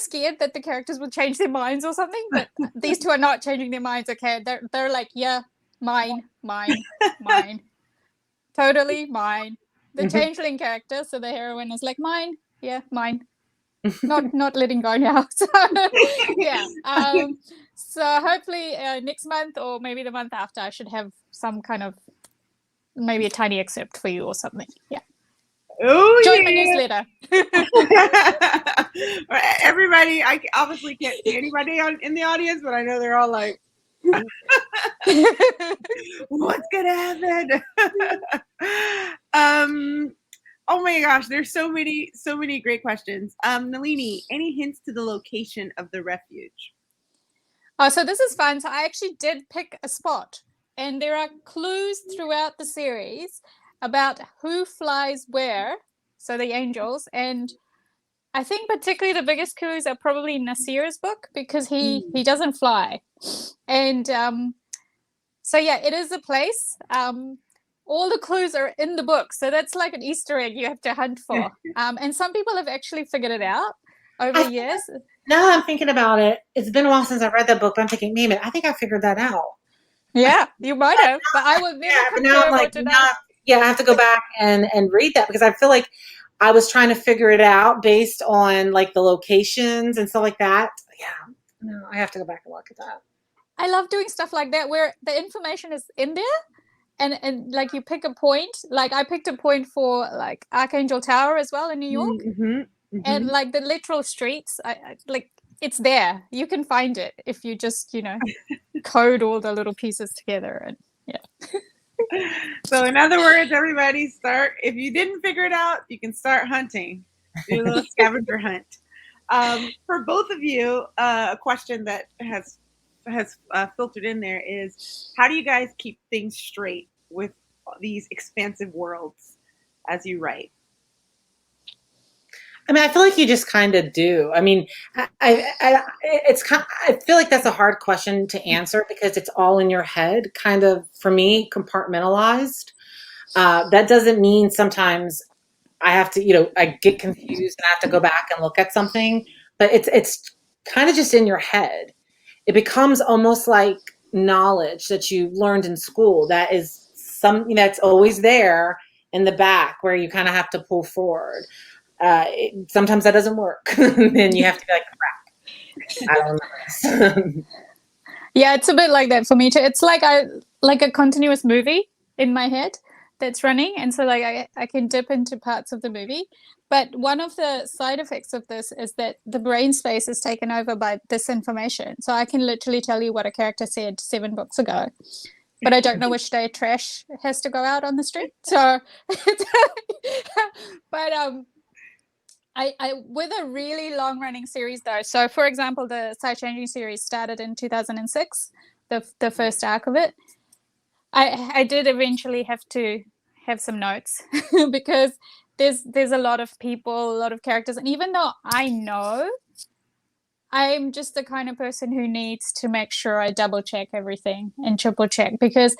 scared that the characters will change their minds or something. But these two are not changing their minds. Okay, they're like, yeah, mine, totally mine. The changeling character, so the heroine is like, mine, yeah, mine. not letting go now. So yeah. So hopefully next month or maybe the month after, I should have some kind of maybe a tiny excerpt for you or something. Yeah. Oh, join my newsletter. Everybody, I obviously can't see anybody in the audience, but I know they're all like, what's gonna happen? Oh my gosh, there's so many great questions. Nalini, any hints to the location of the refuge? Oh, so this is fun. So I actually did pick a spot, and there are clues throughout the series about who flies where. So the angels, and I think particularly the biggest clues are probably Nasir's book, because he doesn't fly, and so yeah, it is a place. All the clues are in the book, so that's like an Easter egg you have to hunt for. And some people have actually figured it out over the years. Now that I'm thinking about it, it's been a while since I read that book, but I'm thinking, name it. I think I figured that out. Yeah, you might have, but I will never confirm or deny. I have to go back and read that, because I feel like I was trying to figure it out based on like the locations and stuff like that. Yeah, no, I have to go back and look at that. I love doing stuff like that where the information is in there. And like you pick a point, like I picked a point for like Archangel Tower as well in New York, and like the literal streets, I like it's there. You can find it if you just code all the little pieces together, and yeah. So in other words, everybody start. If you didn't figure it out, you can start hunting. Do a little scavenger hunt. For both of you, a question that has filtered in there is, how do you guys keep things straight with these expansive worlds as you write? I mean, I feel like you just kind of do. I mean, I feel like that's a hard question to answer, because it's all in your head, kind of, for me, compartmentalized. That doesn't mean sometimes I have to, I get confused and I have to go back and look at something, but it's kind of just in your head. It becomes almost like knowledge that you learned in school that is that's always there in the back, where you kind of have to pull forward. Sometimes that doesn't work. Then you have to be like, crap, I don't know. Yeah, it's a bit like that for me too. It's like a continuous movie in my head that's running, and so like I can dip into parts of the movie. But one of the side effects of this is that the brain space is taken over by this information. So I can literally tell you what a character said 7 books ago, but I don't know which day trash has to go out on the street. So, but I with a really long running series though. So for example, the Side Changing series started in 2006, the first arc of it. I did eventually have to have some notes because there's a lot of people, a lot of characters, and even though I know, I'm just the kind of person who needs to make sure I double check everything and triple check, because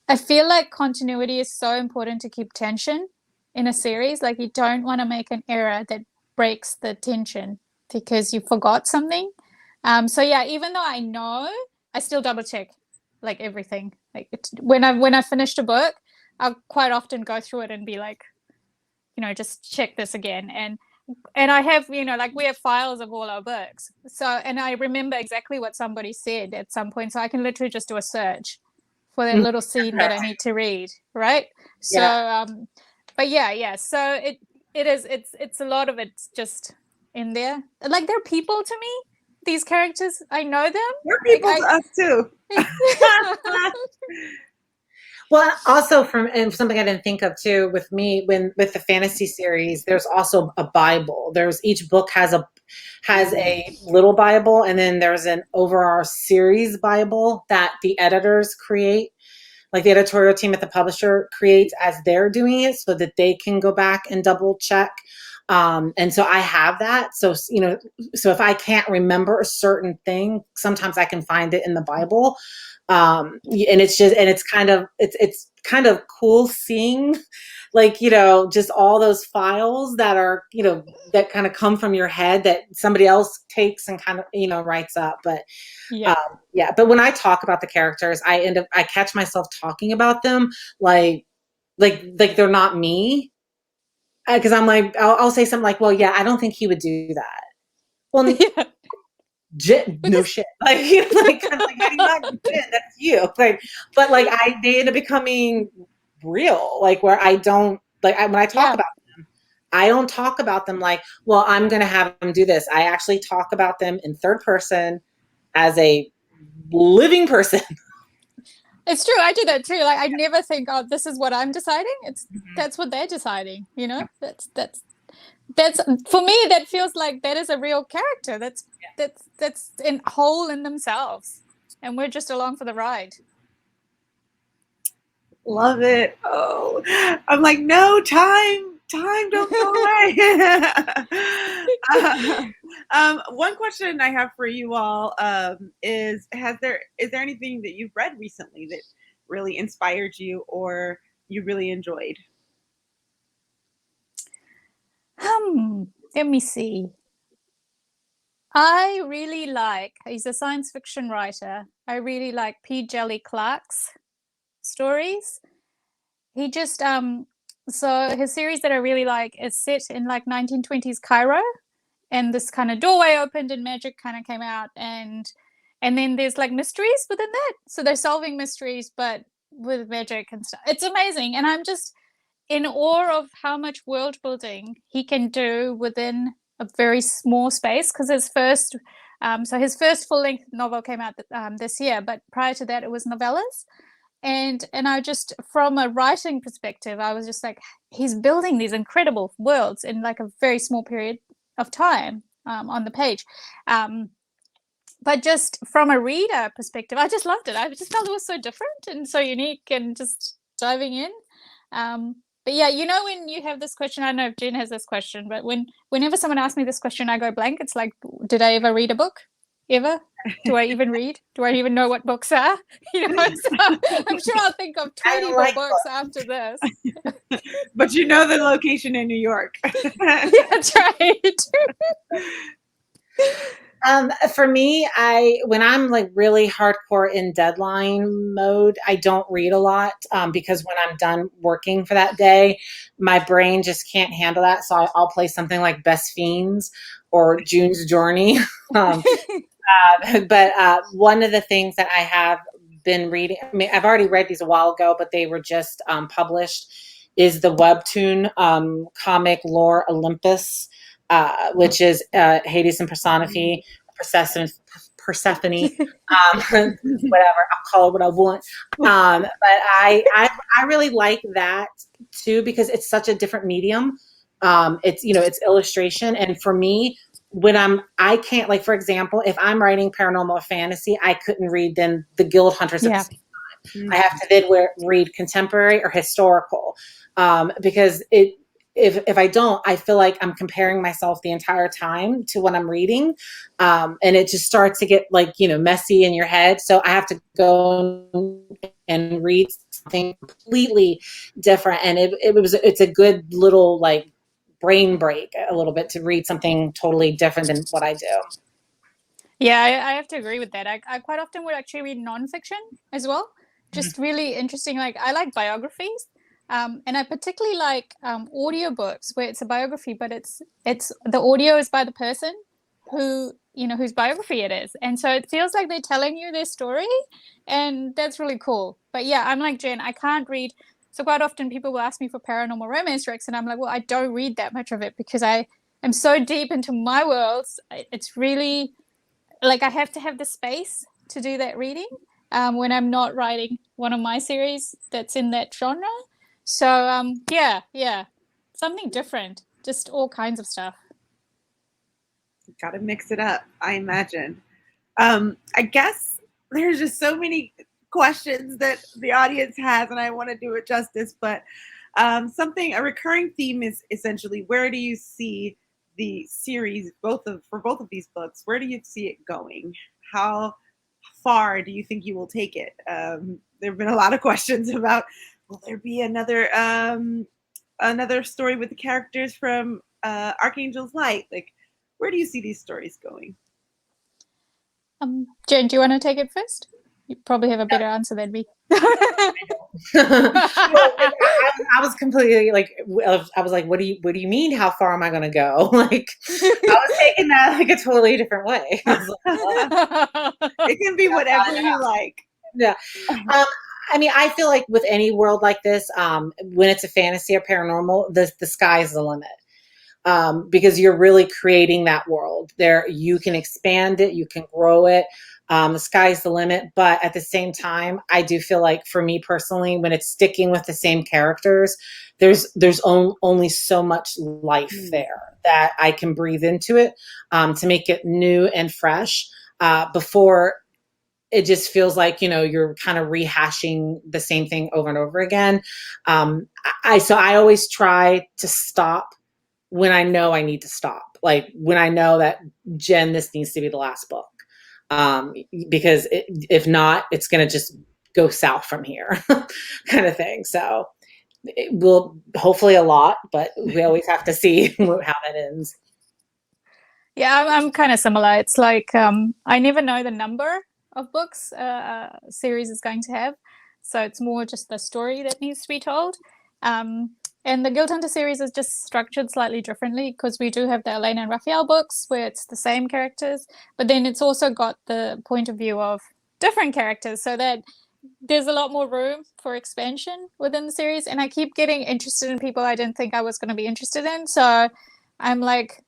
I feel like continuity is so important to keep tension in a series. Like you don't want to make an error that breaks the tension because you forgot something. So yeah, even though I know, I still double check like everything. Like when I finished a book, I'll quite often go through it and be like, just check this again. And I have, like we have files of all our books. So, and I remember exactly what somebody said at some point. So I can literally just do a search for that little scene that I need to read. Right. So, Yeah. But yeah. So it's a lot of it's just in there. Like they're people to me. These characters, I know them. They're people to us too. Well, also and something I didn't think of too with me with the fantasy series, there's also a Bible. Each book has a little Bible, and then there's an overall series Bible that the editors create, like the editorial team at the publisher creates as they're doing it, so that they can go back and double check. And so I have that. So so if I can't remember a certain thing, sometimes I can find it in the Bible. And it's kind of cool seeing, like, just all those files that are, that kind of come from your head that somebody else takes and kind of, writes up. But but when I talk about the characters, I catch myself talking about them like they're not me. Because I'm like, I'll say something like, well, yeah, I don't think he would do that. Well, no shit. Like, kind of like, how do you not shit? That's you. Like, but like, they end up becoming real. Like, where I don't, like, when I talk about them, I don't talk about them like, well, I'm going to have them do this. I actually talk about them in third person as a living person. It's true. I do that too. Like I never think, oh, this is what I'm deciding. That's what they're deciding. That's for me. That feels like that is a real character. That's in whole in themselves, and we're just along for the ride. Love it. Oh, I'm like, no, time, don't go away. One question I have for you all is there anything that you've read recently that really inspired you or you really enjoyed? Let me see. I really he's a science fiction writer. I really like P. Jelly Clark's stories. He just so his series that I really like is set in like 1920s Cairo, and this kind of doorway opened and magic kind of came out, and then there's like mysteries within that. So they're solving mysteries but with magic and stuff. It's amazing, and I'm just in awe of how much world building he can do within a very small space. Because his first full-length novel came out this year, but prior to that it was novellas. And I just, from a writing perspective, I was just like, he's building these incredible worlds in like a very small period of time on the page. But just from a reader perspective, I just loved it. I just felt it was so different and so unique and just diving in. But yeah, when you have this question, I don't know if Jen has this question, but whenever someone asks me this question, I go blank. It's like, did I ever read a book? Ever? Do I even read? Do I even know what books are? So I'm sure I'll think of 20 more books after this. But the location in New York. Yeah, that's right. For me, when I'm like really hardcore in deadline mode, I don't read a lot because when I'm done working for that day, my brain just can't handle that. So I'll play something like Best Fiends or June's Journey. But one of the things that I have been reading, I mean, I've already read these a while ago, but they were just published, is the webtoon comic Lore Olympus, which is Hades and Persephone, whatever, I'll call it what I want. But I really like that too, because it's such a different medium. It's illustration. And for me, I can't, like, for example, if I'm writing paranormal fantasy, I couldn't read then the Guild Hunters at the same time. I have to then read contemporary or historical, because if I don't, I feel like I'm comparing myself the entire time to what I'm reading, and it just starts to get like messy in your head. So I have to go and read something completely different, and it's a good little like brain break a little bit to read something totally different than what I do. Yeah, I have to agree with that. I quite often would actually read nonfiction as well. Just really interesting. Like I like biographies, and I particularly like audiobooks where it's a biography, but it's the audio is by the person who whose biography it is, and so it feels like they're telling you their story, and that's really cool. But yeah, I'm like Jen. I can't read. So quite often people will ask me for paranormal romance, Rex, and I'm like, well, I don't read that much of it because I am so deep into my worlds. It's really like I have to have the space to do that reading when I'm not writing one of my series that's in that genre. So yeah, something different, just all kinds of stuff. Got to mix it up, I imagine. I guess there's just so many questions that the audience has, and I want to do it justice. But a recurring theme is essentially, where do you see the series, for both of these books? Where do you see it going? How far do you think you will take it? There have been a lot of questions about, will there be another story with the characters from Archangel's Light? Like, where do you see these stories going? Jen, do you want to take it first? You probably have a better answer than me. I was completely like, I was like, what do you mean? How far am I going to go? Like, I was taking that like a totally different way. It can be whatever you like. Yeah. I mean, I feel like with any world like this, when it's a fantasy or paranormal, the sky's the limit. Because you're really creating that world there. You can expand it, you can grow it. The sky's the limit. But at the same time, I do feel like for me personally, when it's sticking with the same characters, there's only so much life there that I can breathe into it to make it new and fresh before it just feels like, you're kind of rehashing the same thing over and over again. So I always try to stop when I know I need to stop. Like when I know that, Jen, this needs to be the last book. Because if not, it's going to just go south from here kind of thing. So it will hopefully a lot, but we always have to see how that ends. Yeah, I'm kind of similar. It's like I never know the number of books a series is going to have. So it's more just the story that needs to be told. And the Guild Hunter series is just structured slightly differently because we do have the Elena and Raphael books where it's the same characters, but then it's also got the point of view of different characters so that there's a lot more room for expansion within the series. And I keep getting interested in people I didn't think I was going to be interested in. So I'm like,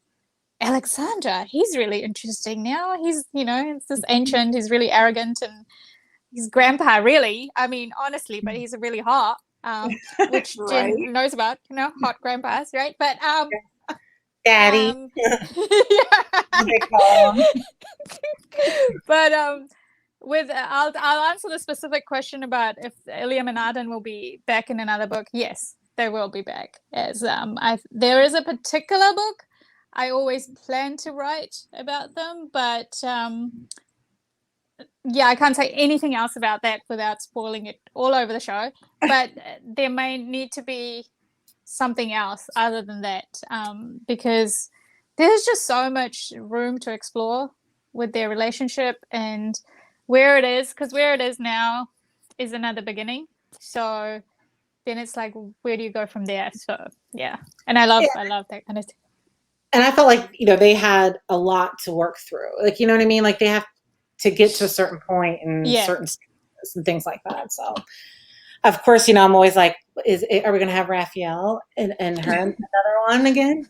Alexander, he's really interesting now. He's, it's this ancient, he's really arrogant and he's grandpa, really. I mean, honestly, but he's really hot. Which Right. Jen knows about, hot grandpas, right? But Daddy. But with I'll answer the specific question about if Iliam and Arden will be back in another book. Yes, they will be back. As there is a particular book I always plan to write about them, but yeah, I can't say anything else about that without spoiling it all over the show. But there may need to be something else other than that, because there's just so much room to explore with their relationship and where it is, because where it is now is another beginning. So then it's like, where do you go from there? So yeah, and I love that kind of thing. And I felt like, they had a lot to work through. Like, you know what I mean? Like they have to get to a certain point and certain stages and things like that. So, of course, I'm always like, are we going to have Raphael and her another one again?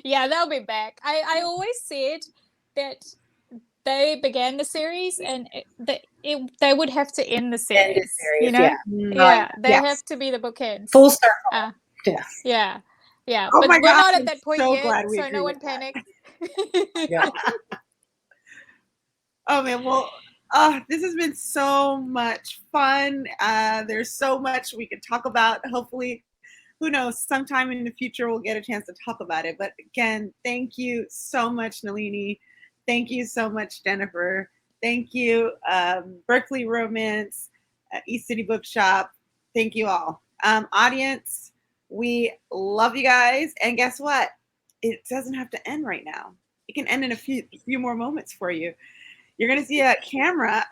Yeah, they'll be back. I always said that they began the series and they would have to end the series. Yeah. They have to be the bookends. Full circle. Yeah. Oh but my we're gosh, not at that point so yet, glad we so no agree one with that. panic. Yeah. Oh man, well, this has been so much fun. There's so much we could talk about. Hopefully, who knows, sometime in the future we'll get a chance to talk about it. But again, thank you so much, Nalini. Thank you so much, Jennifer. Thank you, Berkeley Romance, East City Bookshop. Thank you all. Audience, We love you guys. And guess what? It doesn't have to end right now. It can end in a few more moments for you. You're going to see a camera,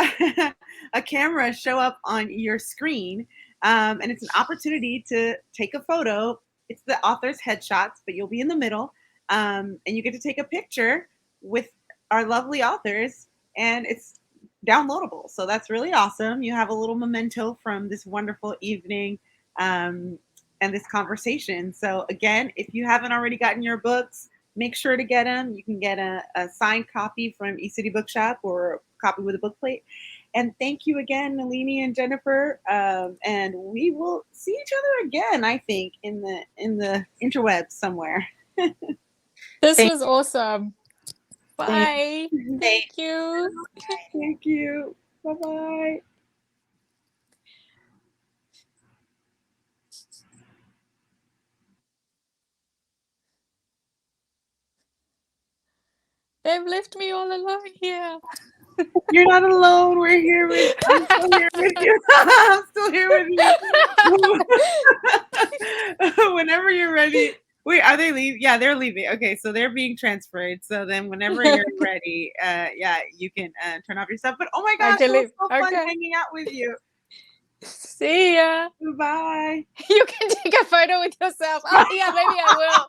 a camera show up on your screen. And it's an opportunity to take a photo. It's the author's headshots, but you'll be in the middle. And you get to take a picture with our lovely authors. And it's downloadable. So that's really awesome. You have a little memento from this wonderful evening and this conversation. So again, if you haven't already gotten your books, make sure to get them. You can get a signed copy from eCity Bookshop or a copy with a book plate. And thank you again, Nalini and Jennifer. And we will see each other again, I think, in the interwebs somewhere. This was awesome. Bye. Thank you. Thank you. Bye-bye. They've left me all alone here. You're not alone. We're here with I'm still here with you. I'm still here with you. Whenever you're ready. Wait, are they leaving? Yeah, they're leaving. Okay, so they're being transferred. So then whenever you're ready, yeah, you can turn off your stuff. But oh my gosh, it was so fun hanging out with you. See ya. Bye. You can take a photo with yourself. Oh yeah, maybe I will.